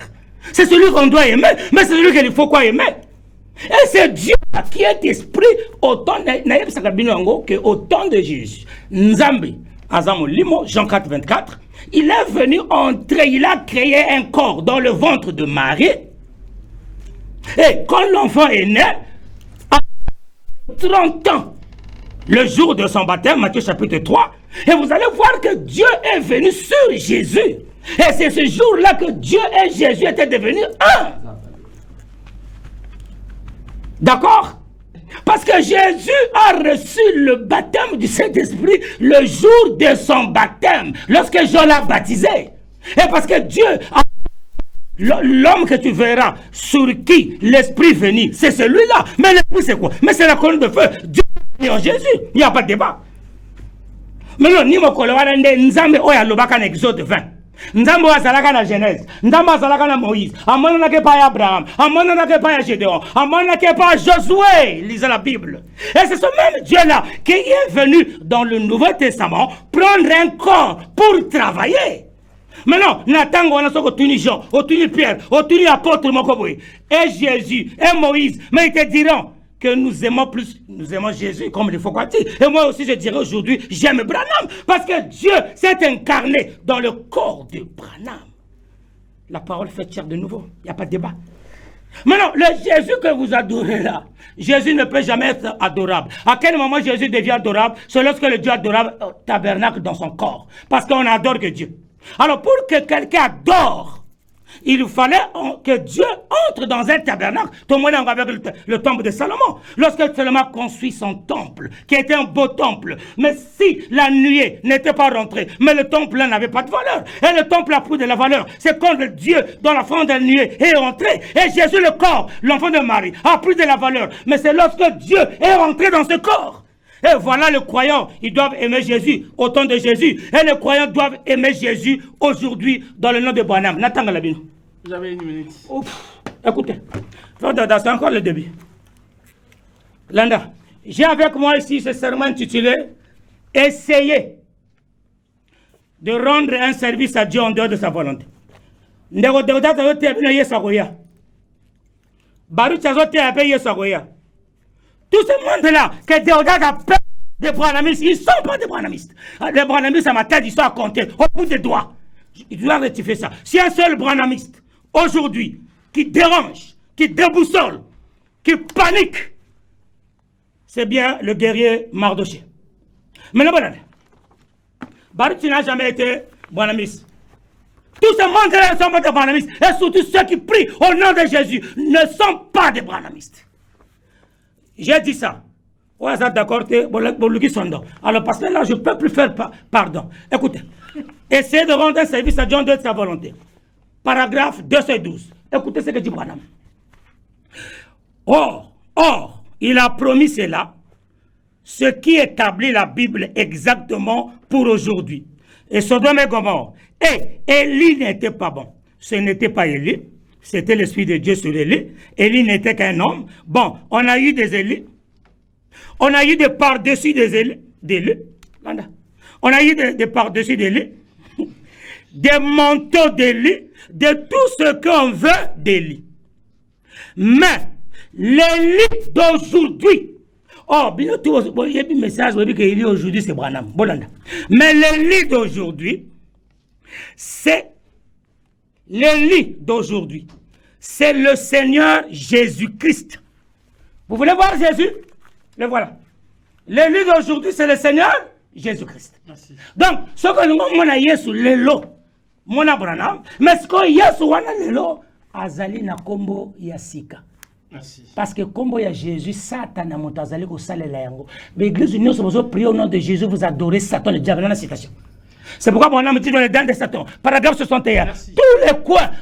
C'est celui qu'on doit aimer, mais c'est celui qu'il faut quoi aimer. Et c'est Dieu qui est esprit au temps de Jésus. Nzambi, Azamo Limo, Jean 4, 24, il est venu entrer, il a créé un corps dans le ventre de Marie. Et quand l'enfant est né, à 30 ans, le jour de son baptême, Matthieu chapitre 3, et vous allez voir que Dieu est venu sur Jésus. Et c'est ce jour-là que Dieu et Jésus étaient devenus un. D'accord? Parce Parce que Jésus a reçu le baptême du Saint-Esprit le jour de son baptême, lorsque Jean l'a baptisé. Et parce que Dieu a... L'homme que tu verras sur qui l'Esprit venir, c'est celui-là. Mais l'Esprit c'est quoi? Mais c'est la colonne de feu. Dieu est en Jésus. Il n'y a pas de débat. Mais non, ni mon collègue, Nzambe oya lobaka na Exode 20. Nzambe azalaka na Genèse. Nzambe azalaka na Moïse. Amona ke pa Abraham. Amona ke pa Gédéon. Amona ke pa Josué. Lisez la Bible. Et c'est ce même Dieu-là qui est venu dans le Nouveau Testament prendre un corps pour travailler. Maintenant, Nathan, on a ce que Jean, au Pierre, au apôtre Mokoboui, et Jésus, et Moïse, mais ils te diront que nous aimons plus, nous aimons Jésus comme il faut quoi dire. Et moi aussi, je dirais aujourd'hui, j'aime Branham, parce que Dieu s'est incarné dans le corps de Branham. La parole fait chair de nouveau, il n'y a pas de débat. Maintenant, le Jésus que vous adorez là, Jésus ne peut jamais être adorable. À quel moment Jésus devient adorable? C'est lorsque le Dieu adorable tabernacle dans son corps. Parce qu'on adore que Dieu. Alors, pour que quelqu'un adore, il fallait que Dieu entre dans un tabernacle. Tout le monde avec le temple de Salomon. Lorsque Salomon construit son temple, qui était un beau temple, mais si la nuée n'était pas rentrée, mais le temple là n'avait pas de valeur. Et le temple a pris de la valeur. C'est quand Dieu, dans la forme de la nuée, est entré. Et Jésus, le corps, l'enfant de Marie, a pris de la valeur. Mais c'est lorsque Dieu est rentré dans ce corps. Et voilà, les croyants, ils doivent aimer Jésus au temps de Jésus. Et les croyants doivent aimer Jésus aujourd'hui dans le nom de Branham. Nathan Galabino. Vous avez une minute. Écoutez, c'est encore le début. Landa, j'ai avec moi ici ce serment intitulé « Essayer de rendre un service à Dieu en dehors de sa volonté ». Tout ce monde-là, que Déodat appelle des branhamistes, ils ne sont pas des branhamistes. Les branhamistes, à ma tête, ils sont à compter, au bout des doigts. Il doit rectifier ça. Si un seul branhamiste, aujourd'hui, qui dérange, qui déboussole, qui panique, c'est bien le guerrier Mardoché. Mais non, Baruch, tu n'as jamais été branhamiste. Tous ces monde-là ne sont pas des branhamistes. Et surtout ceux qui prient au nom de Jésus ne sont pas des branhamistes. J'ai dit ça. Ouais, ça d'accord. Alors, parce que là, je ne peux plus faire pardon. Écoutez, essayez de rendre un service à Dieu de sa volonté. Paragraphe 212. Écoutez ce que dit Branham. Or, il a promis cela, ce qui établit la Bible exactement pour aujourd'hui. Et Sodome et Gomorrhe. Et Élie n'était pas bon. Ce n'était pas Élie. C'était l'Esprit de Dieu sur Élie. Élie n'était qu'un homme. Bon, on a eu des Élie. On a eu des par-dessus des Élie. On a eu des par-dessus d'Élie. Des manteaux d'Élie. De tout ce qu'on veut d'Élie. Mais l'Élie d'aujourd'hui. Oh, bien tout, il y a un message que l'Élie aujourd'hui c'est Branham. Mais l'Élie d'aujourd'hui, c'est l'Élie d'aujourd'hui, c'est le Seigneur Jésus-Christ. Vous voulez voir Jésus? Le voilà. L'Élie d'aujourd'hui, c'est le Seigneur Jésus-Christ. Donc, ce que nous avons sur l'élo, mon Branham, mais ce qu'il y a sur l'élo, azali na kombo yasika. Parce que kombo ya Jésus, Satan a monté azali ko salela yango. L'église union se besoin prier au nom de Jésus, vous adorez Satan, le diable dans la citation. C'est pourquoi mon âme dit dans les dents de Satan. Paragraphe 61.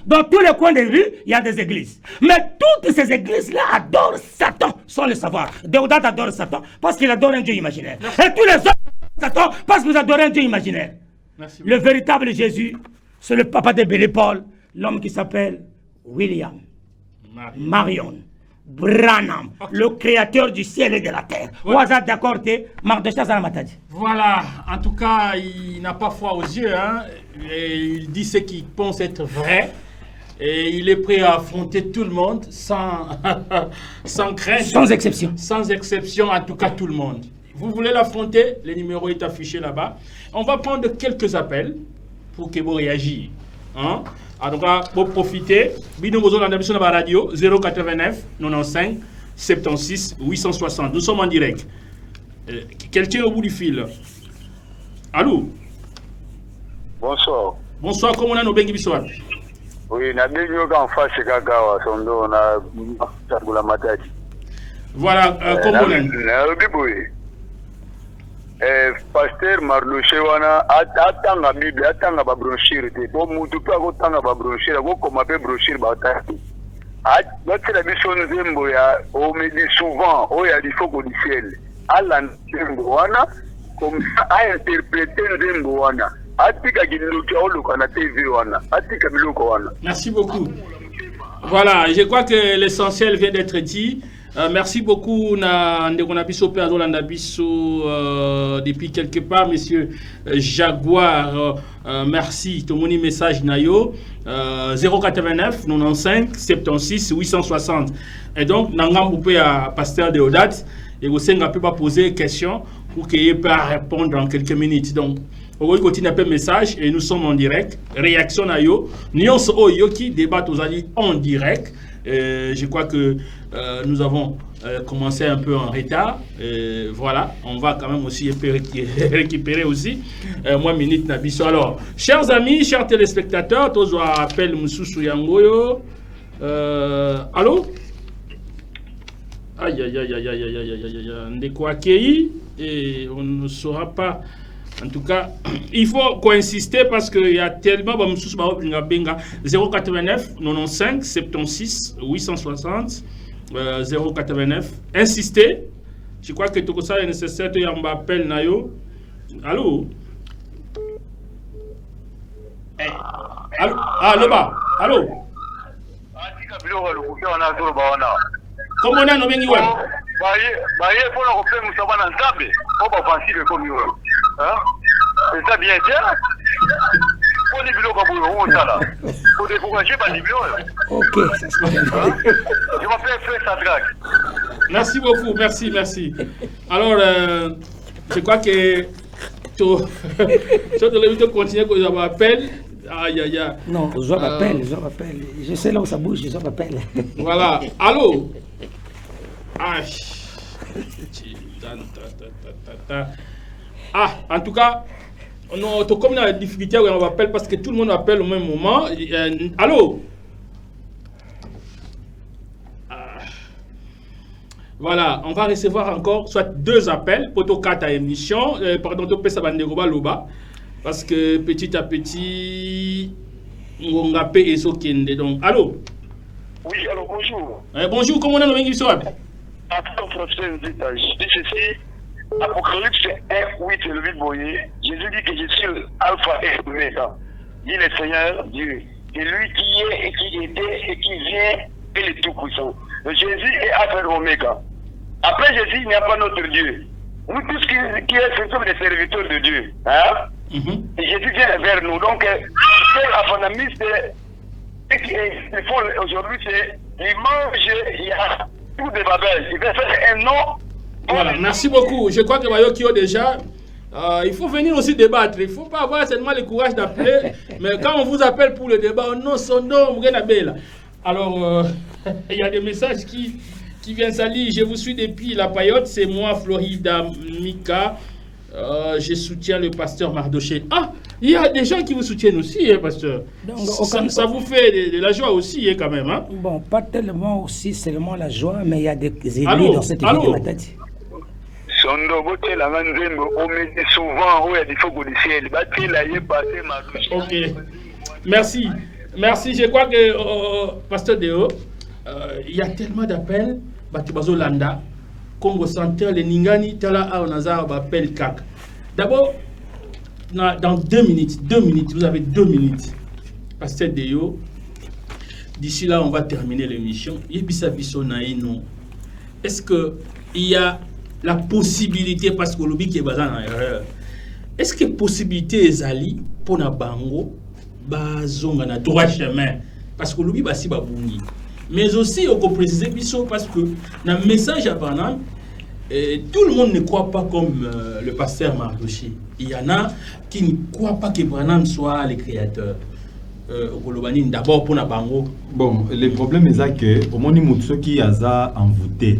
Dans tous les coins des rues, il y a des églises. Mais toutes ces églises-là adorent Satan, sans le savoir. Déodat adore Satan parce qu'il adore un Dieu imaginaire. Merci. Et tous les autres adorent Satan parce que vous adorez un Dieu imaginaire. Merci. Le véritable Jésus, c'est le papa de Billy Paul, l'homme qui s'appelle William Marion Branham, le créateur du ciel et de la terre. Ouais. D'accord, voilà, en tout cas, il n'a pas foi aux yeux, hein, et il dit ce qu'il pense être vrai, et il est prêt à affronter tout le monde sans crainte. Sans exception. Sans exception, en tout cas tout le monde. Vous voulez l'affronter, le numéro est affiché là-bas. On va prendre quelques appels pour que vous réagissiez. Hein? Alors, pour profiter, nous sommes sur la radio 089 95 76 860. Nous sommes en direct. Quelqu'un au bout du fil. Allô? Bonsoir. Bonsoir, comment on a nos bengi bisouat? Oui, na bengi en face Kagawa, sondo na tabula matati. Voilà, comme on l'a dit. Pasteur Marloché wana atanga Bible atanga ba brochure te bo mutu pa ko tanga ba brochure ko koma pe brochure ba tati notre la mission nzembo ya o me dit souvent o ya il faut ko du ciel ala nzembo wana comme ça a interpréter nzembo wana atika kiluka oluka na TV wana atika biloko wana. Merci beaucoup. Voilà, je crois que l'essentiel vient d'être dit. Merci beaucoup depuis quelque part, monsieur Jaguar. Merci. Tout mon message nayo 089 95 76 860. Et donc, Nangam Boupé à Pasteur Deodat et vous ne peut pas poser question pour qu'il puisse répondre dans quelques minutes. Donc, on va continuer un peu message et nous sommes en direct. Réaction nayo. Nuance Oyo qui débat aux alliés en direct. Je crois que nous avons commencé un peu en retard. Voilà, on va quand même aussi récupérer aussi moins minute nabiso. Alors, chers amis, chers téléspectateurs, tous appel Moussou Yangoyo. Allô? Aïe aïe aïe aïe aïe aïe aïe aïe aïe. Et on ne saura pas. En tout cas, il faut insister parce qu'il y a tellement de 089 95 76 860 089. Insistez. Je crois que tout ça est nécessaire. Il y a un appel. Allô? Allô? Allô? Allô? Comment on a nommé Niwan? C'est ça bien sûr. On est bloqué pour ça là. Faut décourager pas les blocs. OK, ça se passe. Je m'appelle Frère Sadraque. Merci beaucoup, merci. Alors je crois que tout le continuer que je m'appelle. Aïe aïe aïe. Non, je m'appelle. Je sais là où ça bouge, je m'appelle. Voilà. Allô? Ah. Ah, en tout cas, comme on a la difficulté, on appelle parce que tout le monde appelle au même moment. Allô? Voilà, on va recevoir encore soit 2 appels pour 4 à émission. Pardon, Loba, parce que petit à petit, on appelle et so kende. Donc, allô? Oui, alors bonjour. Bonjour, comment on a nommé Guissou? Attends, professeur, je dis ceci. Apocalypse 1:8, le 8 boyer. Jésus dit que je suis Alpha et Omega. Dit le Seigneur Dieu. C'est lui qui est et qui était et qui vient et le Tout-Puissant. Jésus est Alpha et Omega. Après Jésus, il n'y a pas notre Dieu. Nous tous qui sommes des serviteurs de Dieu. Hein? Et Jésus vient vers nous. Donc, la fondamiste, ce qu'il faut aujourd'hui, c'est l'image, il y a tout de Babel. Il va faire un nom. Voilà, merci beaucoup. Je crois que Mayokio déjà, il faut venir aussi débattre. Il ne faut pas avoir seulement le courage d'appeler, mais quand on vous appelle pour le débat, non, son nom, alors, il y a des messages qui viennent salir. Je vous suis depuis la paillote, c'est moi, Florida Mika. Je soutiens le pasteur Mardoché. Ah, il y a des gens qui vous soutiennent aussi, hein, pasteur. Donc, ça vous fait de la joie aussi, hein, quand même. Hein? Bon, pas tellement aussi seulement la joie, mais il y a des élus dans cette équipe de Matadi. Ok, merci. Je crois que, pasteur Deo, il y a tellement d'appels. Batibazo Landa, Congo Central, les Ningani, Tala Aonazar, appel CAC. D'abord, dans 2 minutes, vous avez 2 minutes. Pasteur Deo, d'ici là, on va terminer l'émission. Est-ce qu'il y a la possibilité, parce que l'obi qui est basé en erreur, est-ce qu'il y a possibilité, Ezali, pour na bango, bazonga na droit chemin, parce que l'obi basi babungi. Mais aussi, on peut préciser parce que dans le message à Branham, tout le monde ne croit pas comme le pasteur Mardoché. Il y en a qui ne croient pas que Branham soit le créateur. D'abord pour Nabango. Bon, le problème est que au moment où ceux qui ont envoûté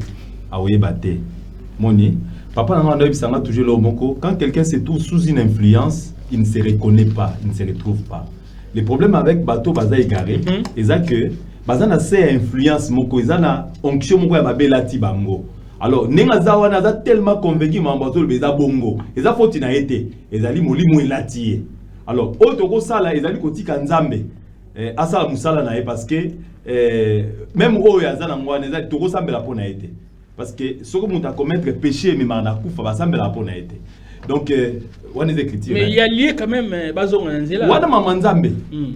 à Oyebate, Moni, papa n'a toujours le mot quand quelqu'un se trouve sous une influence, il ne se reconnaît pas, il ne se retrouve pas. Le problème avec Bateau Baza égaré, c'est que Bazana c'est influence moko, izana onction moko ya babelati bango. Alors, Nengaza wana za tellement convaincu mambazo le beza bongo. Eza foti na été. Ezali molimo elati. Alors, otoko sala ezali kotika nzambe. Asala musala na parce que même oyo azana ngwana ezali toko sambela pona été. Parce que ce que nous avons commettre péché mais mana kufa ba sambela pona été. Donc wana des critiques. Mais il y a lié quand même bazo nzela. Wana mama nzambe.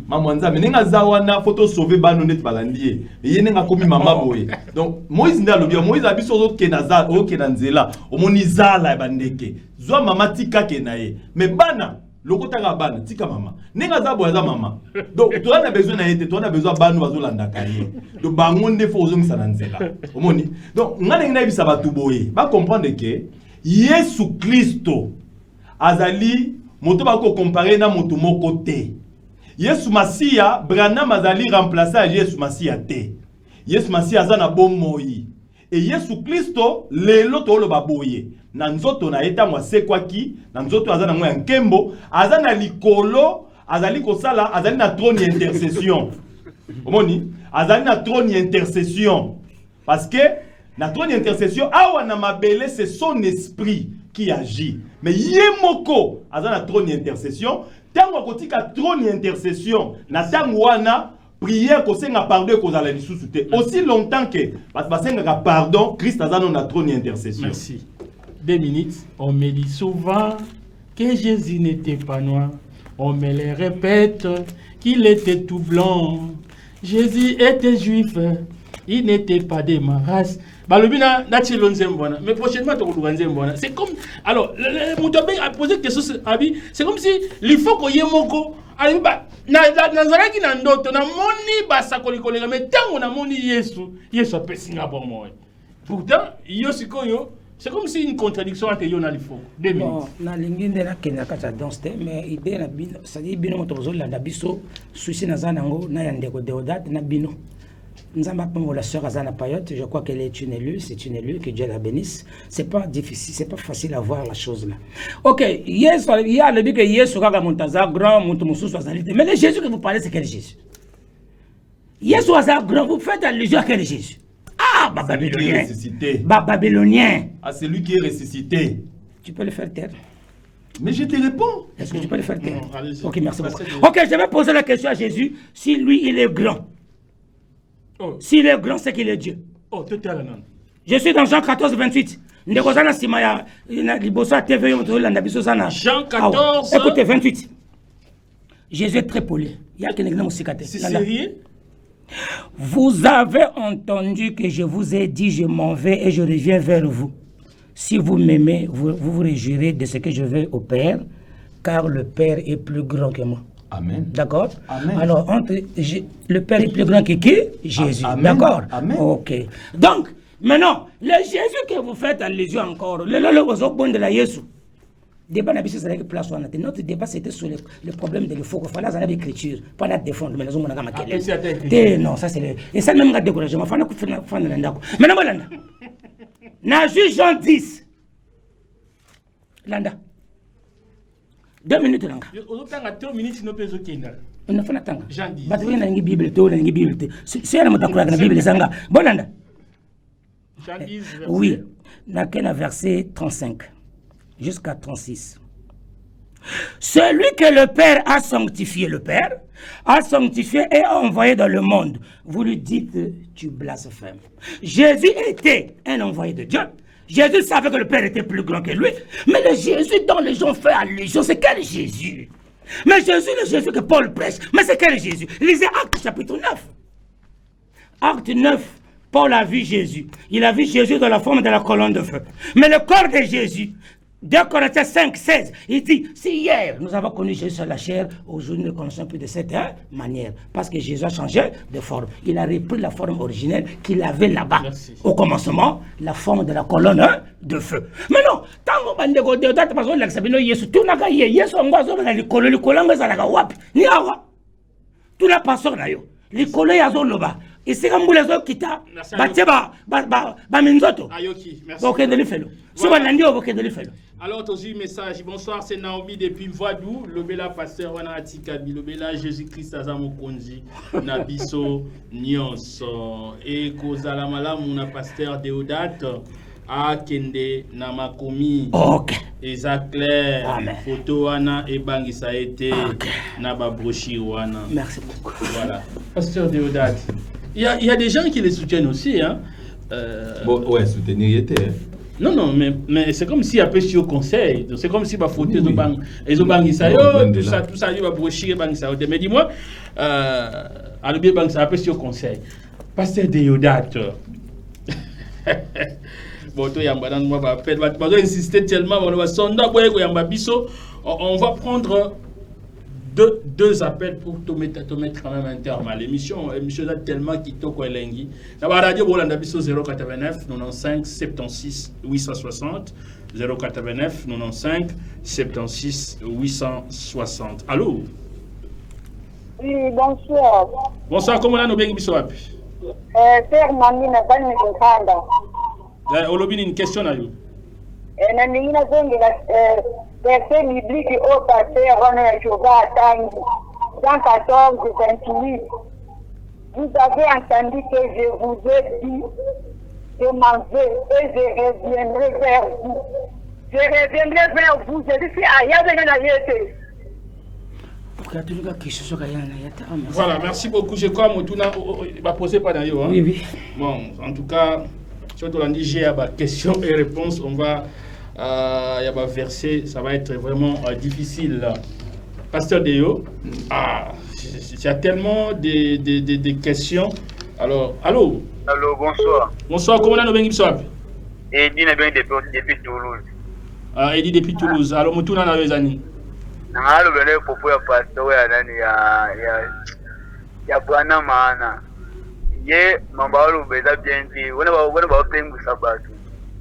Mama nzambe nengaza wana photo sauver bano net balandie. Yenenga komi mama boye. Donc Moïse ndalo bien Moïse abiso zo kenaza o kenanzela. Omoni zala bandeke. Zwa mama tika kenaye. Mais bana lokota ga bana tika mama. Nengaza boya za mama. Donc tu as besoin na yete, tu as besoin bano bazo landa kaye. Donc bangonde fo zo misana nzela. Omoni. Donc ngana ngina bisa batu boye. Ba comprendre que Yesu Kristo azali moto bako comparer na moto moko te. Yesu Masia Branham azali remplacer Yesu Masia te. Yesu Masia azana bomoi. Et Yesu Kristo lelo tolo baboye. Na nzoto na eta mwa sekwaki, na nzoto azana mwa nkembo, azana likolo, azali kosala, azali na trône intercession. Omoni, azali na trône intercession. Parce que na trône intercession, awa na mabele c'est son esprit qui agit. Mais yemoko azana trône intercession, tango kotika trône intercession, na tango wana prière ko senga pardon ko zala lisusu te. Aussi longtemps que parce que senga pardon, Christ azana na trône intercession. Merci. 2 minutes. On me dit souvent que Jésus n'était pas noir. On me les répète qu'il était tout blanc. Jésus était juif. Il n'était pas de ma race. Mais prochainement, c'est comme. Alors, Moutobé a posé quelque chose à lui. C'est comme si il faut qu'il y ait moko. Nazaraki nandoto na moni basa kolikole mais tango na moni Yesu apesinga bon moi. Pourtant, Yosikoyo, c'est comme si une contradiction entre yo na lifo. 2 minutes. Bon, na lingi ndela kena kata danse mais idée na bino, ça dit bino motozo landa biso susi na zanango na yandeko deodate na bino. Nzamba pour la sœur Azana Payotte, je crois qu'elle est une élue, c'est une élue, que Dieu la bénisse. C'est pas difficile, c'est pas facile à voir la chose là. Ok, yes, il y a le but que yes, Montaza, grand, Montomoussou, mais le Jésus que vous parlez, c'est quel Jésus? Yes, grand, vous faites allusion à quel Jésus? Ah, Babylonien. Babylonien. Ah, c'est lui qui est ressuscité. Tu peux le faire taire. Mais je te réponds. Est-ce que tu peux le faire taire? Ok, merci beaucoup. Ok, je vais poser la question à Jésus, si lui, il est grand. Oh. S'il est grand, c'est qu'il est Dieu. Oh, tout à l'heure. Je suis dans Jean 14, 28. Jean 14. Écoutez, 28. Jésus est très poli. C'est sérieux? Vous avez entendu que je vous ai dit, je m'en vais et je reviens vers vous. Si vous m'aimez, vous vous réjouirez de ce que je vais au Père, car le Père est plus grand que moi. Amen. D'accord? Alors, le Père est plus grand que qui? Jésus. D'accord? Ok. Donc, maintenant, le Jésus que vous faites allusion encore, le bon de la Jésus. Débat n'a pas place. Notre débat c'était sur le problème de l'effort. Il fallait l'écriture, pas la défendre. Mais non, ça c'est le. Et ça même a découragé. Maintenant, dans Jean 10, Landa. 2 minutes là. On a 3 minutes no peso kinda. On a fait attendre. Jean 10. Parce que na ngi Bible to na ngi Bible. C'est la motakura na Bible sanga. Bonanda. Jean 10 verset. Oui. Na quel verset 35 jusqu'à 36. Celui que le Père a sanctifié, le Père a sanctifié et a envoyé dans le monde. Vous lui dites, tu blasphèmes. Jésus était un envoyé de Dieu. Jésus savait que le Père était plus grand que lui. Mais le Jésus dont les gens font allusion, c'est quel Jésus? Mais Jésus, le Jésus que Paul prêche, mais c'est quel Jésus? Lisez Actes chapitre 9. Acte 9, Paul a vu Jésus. Il a vu Jésus dans la forme de la colonne de feu. Mais le corps de Jésus, 2 Corinthiens 5, 16, il dit, si hier nous avons connu Jésus sur la chair, aujourd'hui nous ne connaissons plus de cette manière. Parce que Jésus a changé de forme. Il a repris la forme originelle qu'il avait là-bas. Au commencement, la forme de la colonne de feu. Mais non, tant que vous avez dit, parce que vous avez dit, Yesu, tout n'a pas eu, Yesu, on va dire, les colonnes, ni awa. Tout n'a pas sorti, les colonnes, ils ont là-bas. Et c'est comme les autres qui t'a, minzoto. Ayoki, merci. Ok, de l'effet. Si vous avez dit, ok, de l'effet. Alors, tu message. Bonsoir, c'est Naomi depuis Voidou. Le bela pasteur Wana Atikabi. Le bela Jésus-Christ Azamo Konji. Nabiso Nyons. Et Kozala Malam, mon pasteur Deodate. akende na makomi. Ok. Eza clair. Amen. Photo wana ebangisa été na ba brochure wana. Merci beaucoup. Voilà. Pasteur Déodat. Il y a des gens qui les soutiennent aussi hein. Bon ouais, soutenir était. Non, non, mais c'est comme si après sur conseil, c'est comme si ma faute ils ont bang ça, tout ça, il va brocher bang ça. Mais dis-moi, à l'oublier bang ça après sur conseil. Pasteur Déodat. Bon, toi yamba dans moi va faire, va insister tellement, on va sonda boy ko yamba biso, on va prendre deux appels pour te mettre quand même un terme à l'émission. L'émission a tellement quitté quoi lengi. La radio Bolanda Bisso 089 95 76 860 089 95 76 860. Allô? Oui, bonsoir. Bonsoir, comment là nous bien Bisso api? Père Nami na bani nikanda. Olobi une question à vous. Na ningina zonge verset biblique au passé on a joué à Tangi. Jean 14 28. Vous avez entendu que je vous ai dit demandez et je reviendrai vers vous. Je reviendrai vers vous. Je dis voilà, merci beaucoup. Je crois que Motuna va poser pas d'ailleurs. Oui, oui. Bon, en tout cas, si on a dit j'ai questions et réponses, on va il y a un verset, ça va être vraiment difficile. Pasteur Déo, il y a tellement de questions. Alors, allô? Allô, bonsoir. Bonsoir, comment on a bien Swap? Eddie n'est bien depuis Toulouse. Eddie depuis Toulouse. Alors, Moutouna a des années. Nangalo bele popo ya pastor ya nani ya bwana maana. Ye mambalo beza bien dit. Wona ba pengu sabatu.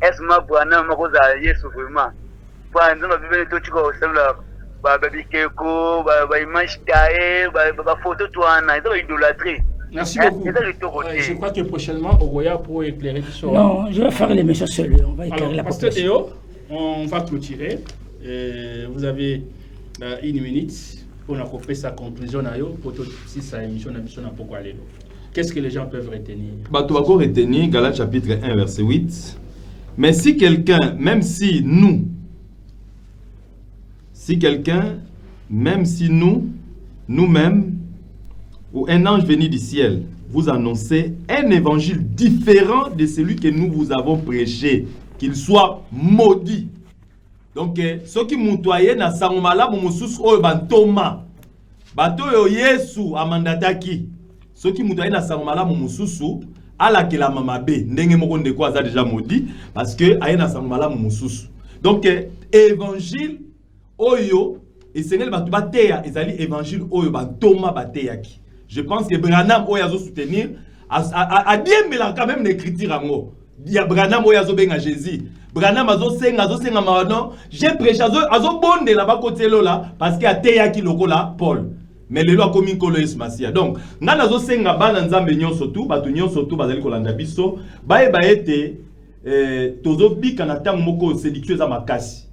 Esma bwana makoza Yesu vraiment. Kwa ndio bibele to chiko osela ba babikeko ba image tae ba photo toana, c'est idolâtrie. Merci beaucoup. Je crois que prochainement au Goya pour éclairer tout ça. Non, je vais faire l'émission seul, on va éclairer la population. Pasteur Théo, on va clôturer. Vous avez une minute pour nous couper sa conclusion pour si sa émission n'a pourquoi aller. Qu'est-ce que les gens peuvent retenir? Tu vas retenir Galates chapitre 1 verset 8. Mais si quelqu'un, même si nous-mêmes, ou un ange venu du ciel, vous annoncez un évangile différent de celui que nous vous avons prêché, qu'il soit maudit. Donc, ceux qui m'outoyaient na sangomala mumusus oyo bantoma, bato yo Yesu amandataki. Ceux qui m'outoyaient na sangomala mumususu, ala ke la mamabe, ndenge moko ndeko aza déjà maudit, parce que aye na sangomala mumususu. Donc, évangile oyo, et c'est le bateya, ezali évangile oyo bantoma bateyaki. Je pense que Branham oyo azo soutenir, a bien mais quand même l'écriture ango. Il y a Branham oyo azo benga Jésus. Branham azo senga maano, j'ai prêché azo bonde là-bas côté là parce qu'il y a teyaki lokola Paul. Mais le loi comme kolo Yesu Masia. Donc, ngana azo senga bana nzambe nyonso tu, batu nyonso tu bazali kolanda biso, ba ete tozo bika na tango moko séduction za makasi.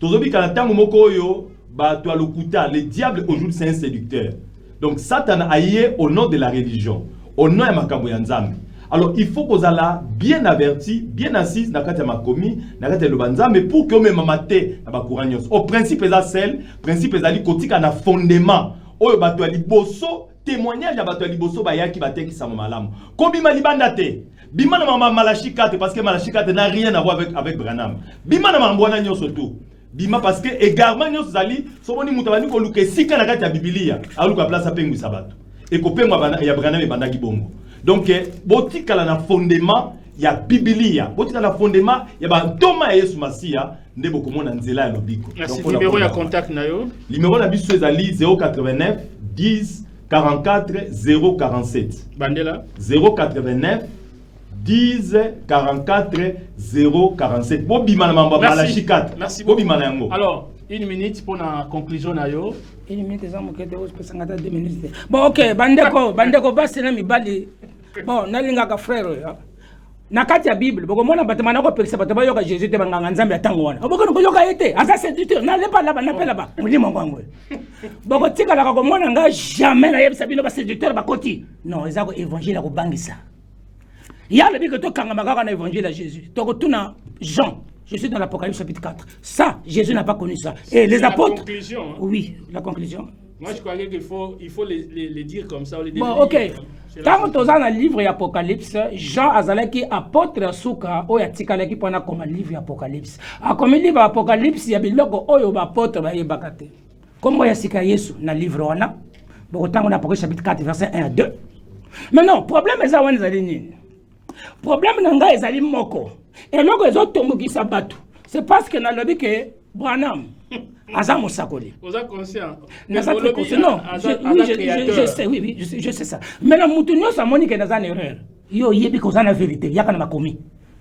Tozo bika na tango moko oyo batu alokuta, le diable aujourd'hui c'est un séducteur. Donc Satan aillé au nom de la religion, au nom de makambo ya nzambe. Alors il faut qu'on ala bien averti, bien assis na kati ya makomi, na kati ya lobanzambe pour que même mamate na bakouranyos. Au principe ezali kotika na fondement. Oyo bato ali boso témoignage ya bato ali boso bayaki bateki sa malamu. Ko bima libanda te. Bima na mama Malachi 4 parce que Malachi 4 n'a rien à voir avec Branham. Bima na mambwana nyonso tout. Bima parce que égarement nyonso zali soboni mutabani ko luke sika na kati ya Biblia. Aluka place apengu sabato. Et ko pengwa ya Branham e bandaki bongo. Donc botika la na fondement ya Biblia. Botika la fondement ya ba toma ya Yesu Masia ndebo komona nzela ya lobiko. Merci. Numéro ya contact na yo. Numéro na biso ezali 089 10 44 047. Bandela 089 10 44 047. Bobima na mamba Malachi 4. Merci beaucoup. Bobima na yango. Alors, une minute pour la conclusion na yo. Une minute za mokete o pesangata 2 minutes. Bon, OK, bandeko basi na mibali. Bon, nalinga ka frère ya. Na kati ya Bible, boko mona batemana ko pekisa bataba yoka Jésus te banganga nzambe atango wana. Boko ko yoka ete, asa séducteur, na lepa là-bas, na pela ba. Mulimo ngwango. Boko tika la ko mona nga jamais na yebisa bino ba séducteur ba koti. Non, ezako évangile ko bangisa. Ya le biko to kanga makaka na évangile ya Jésus. To ko tuna Jean. Je suis dans l'Apocalypse chapitre 4. Ça, Jésus n'a pas connu ça. Et les apôtres... La conclusion. Hein. Oui, la conclusion. Moi, je croyais qu'il faut les dire comme ça. Bon, ok. Quand tu as le livre Apocalypse, Jean Azalaki apôtre Souka, ou Yatikalaki pour comme un livre Apocalypse. Comme livre Apocalypse, il y a des logos ou apôtre Bakate. Comme moi, Yasika Yesu, dans le livre Wana, autant on a Apocalypse chapitre 4, verset 1 à 2. Mais non, le problème est ça, le problème est ça, moko. Et là, les autres tombent qui s'abattent. C'est parce que dans le lobby que Branham, Azam Moussakoli. Vous êtes conscient? Non, je sais, oui, je sais ça. Mais le Moutounio, ça m'a dit que dans une erreur. Yo, il y a des choses en vérité. Il y a quand même commis.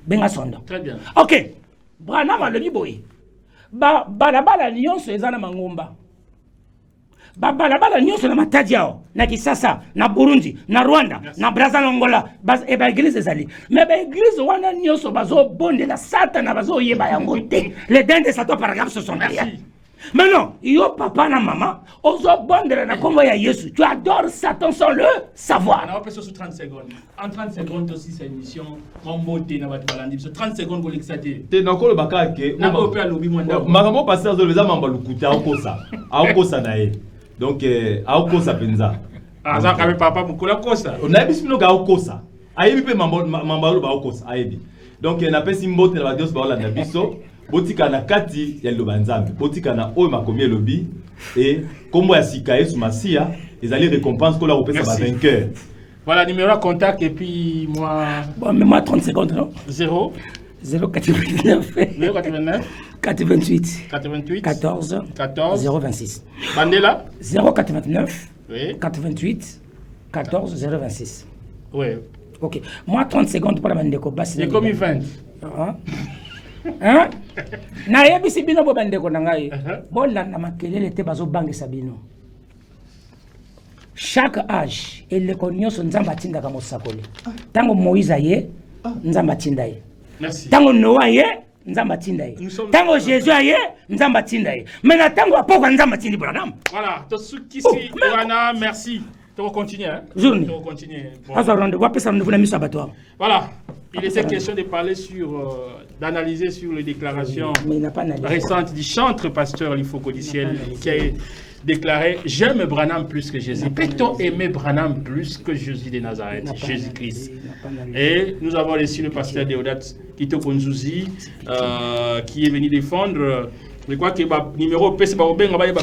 Ben Sonda. Très bien. Ok. Branham a le biboy. Balabala nyonso ezana mangomba. Balabala nyonso na matadiao. Na Kisasa, na Burundi, na Rwanda, na Brazzaville, Angola. Et bien l'église ezali. Mais l'église wana nyonso bazo bonde la Satan bazo yeba yango te. Les dents de Satan paragraphe 61. Mais non, yo papa na maman, ozo bonde na kombo ya Yesu. Tu adores Satan sans le savoir. On va passer sur 30 secondes. En 30 secondes aussi cette émission en beauté na bat balandi. Sur 30 secondes pour l'exater. Te na ko le bakake. Na ko pe alobi mwanda. Makamo pasteur zo leza mamba lukuta okosa. Aokosa na ye. Donc aokosa penza. Ça quand papa mukola kosa. On a bismino ka aokosa. Ayebi pe mamba lo ba aokosa ayebi. Donc na pesi mbote na badios ba olanda biso. Botika na kati ya lobanzambe. Botika na oyo makomi lobi et kombo ya sika Yesu Masia, ils allaient récompense ko la repesa ba vainqueur. Voilà numéro à contact et puis moi bon mais moi 30 secondes non 089 88 14 026 Bandela 089 oui 88 14 026 oui ok moi 30 secondes pour la bandeko basi j'ai commis 20 hein na yebisi bino bo bandeko na ngai bolanda makelele te bazo bangisa bino chaque âge eleko nyonso nzamba tindaka mosakoli tango Moïse ye nzamba tinda ye merci tango Noa ye nzamba tinda ye tango Jésus ye nzamba tinda ye mais na tango apoko nzamba tindi Branham voilà to sukisi wana merci to continuer hein journée to continuer asa rendez-vous apesa rendez-vous na miso abattoir voilà. Il était question de parler d'analyser sur les déclarations récentes du chantre pasteur Lifoko du ciel qui a déclaré « J'aime Branham plus que Jésus ». Peut-on aimer Branham plus que Jésus de Nazareth, Jésus-Christ? Et nous avons reçu le pasteur Deodat Kitoko Nzouzi qui est venu défendre, je crois que le numéro PC va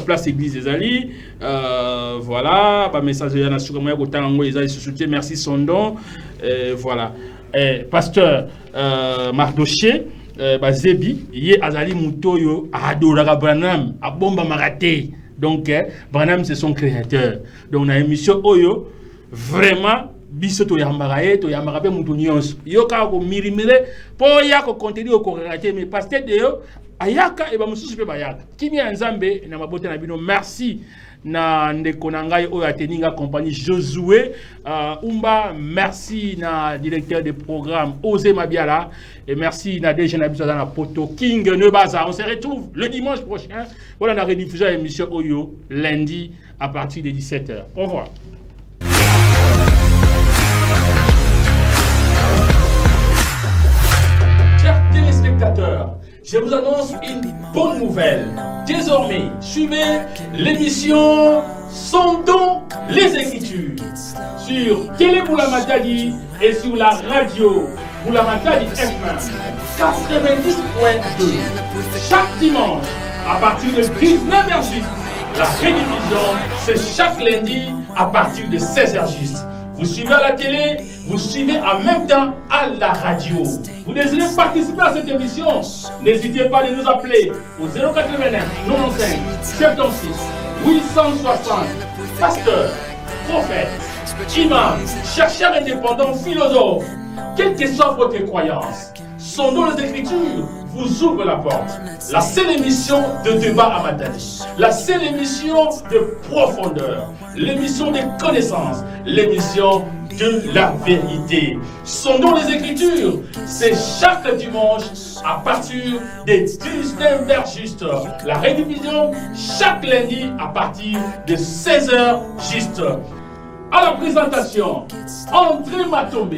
place église des Ali. Voilà, message de Yana Soukamaya Kotango, ils soutien, merci son don. Voilà. Pasteur Mardoché Zebi yé azali mutoyo adoraka Branham abomba marate donc Branham c'est son créateur donc na émission oyo vraiment biso to yambaka ye to yambaka pe mutu nyonso yo ka ko mirimire po ya ko contenu ko relater mais pasteur de yo ayaka e ba mususu pe bayaka kimi ya nzambe na mabote na bino merci na ndeko na ngai oyo ateninga compagnie Josué Umba merci na directeur de programme Osé Mabiala et merci na DG na biso na poto King Nebaza. On se retrouve le dimanche prochain voilà la rediffusion de l'émission Oyo lundi à partir de 17h. Au revoir. Chers téléspectateurs, je vous annonce une bonne nouvelle. Désormais, suivez l'émission Sondons les Écritures sur Télé Boulamatadi et sur la radio Boulamatadi FM 90.2 chaque dimanche à partir de 19h juste. La rediffusion, c'est chaque lundi à partir de 16h juste. Vous suivez à la télé, vous suivez en même temps à la radio. Vous désirez participer à cette émission? N'hésitez pas à nous appeler au 089 95 76 860. Pasteur, prophète, imam, chercheur indépendant, philosophe, quelle que soit votre croyance, Sondons les Écritures vous ouvre la porte. La seule émission de débat à Matadi, la seule émission de profondeur, l'émission de connaissances, l'émission de la vérité. Sondons les Écritures, c'est chaque dimanche à partir des 19h juste. La rediffusion chaque lundi à partir de 16h juste. À la présentation, André Matombe.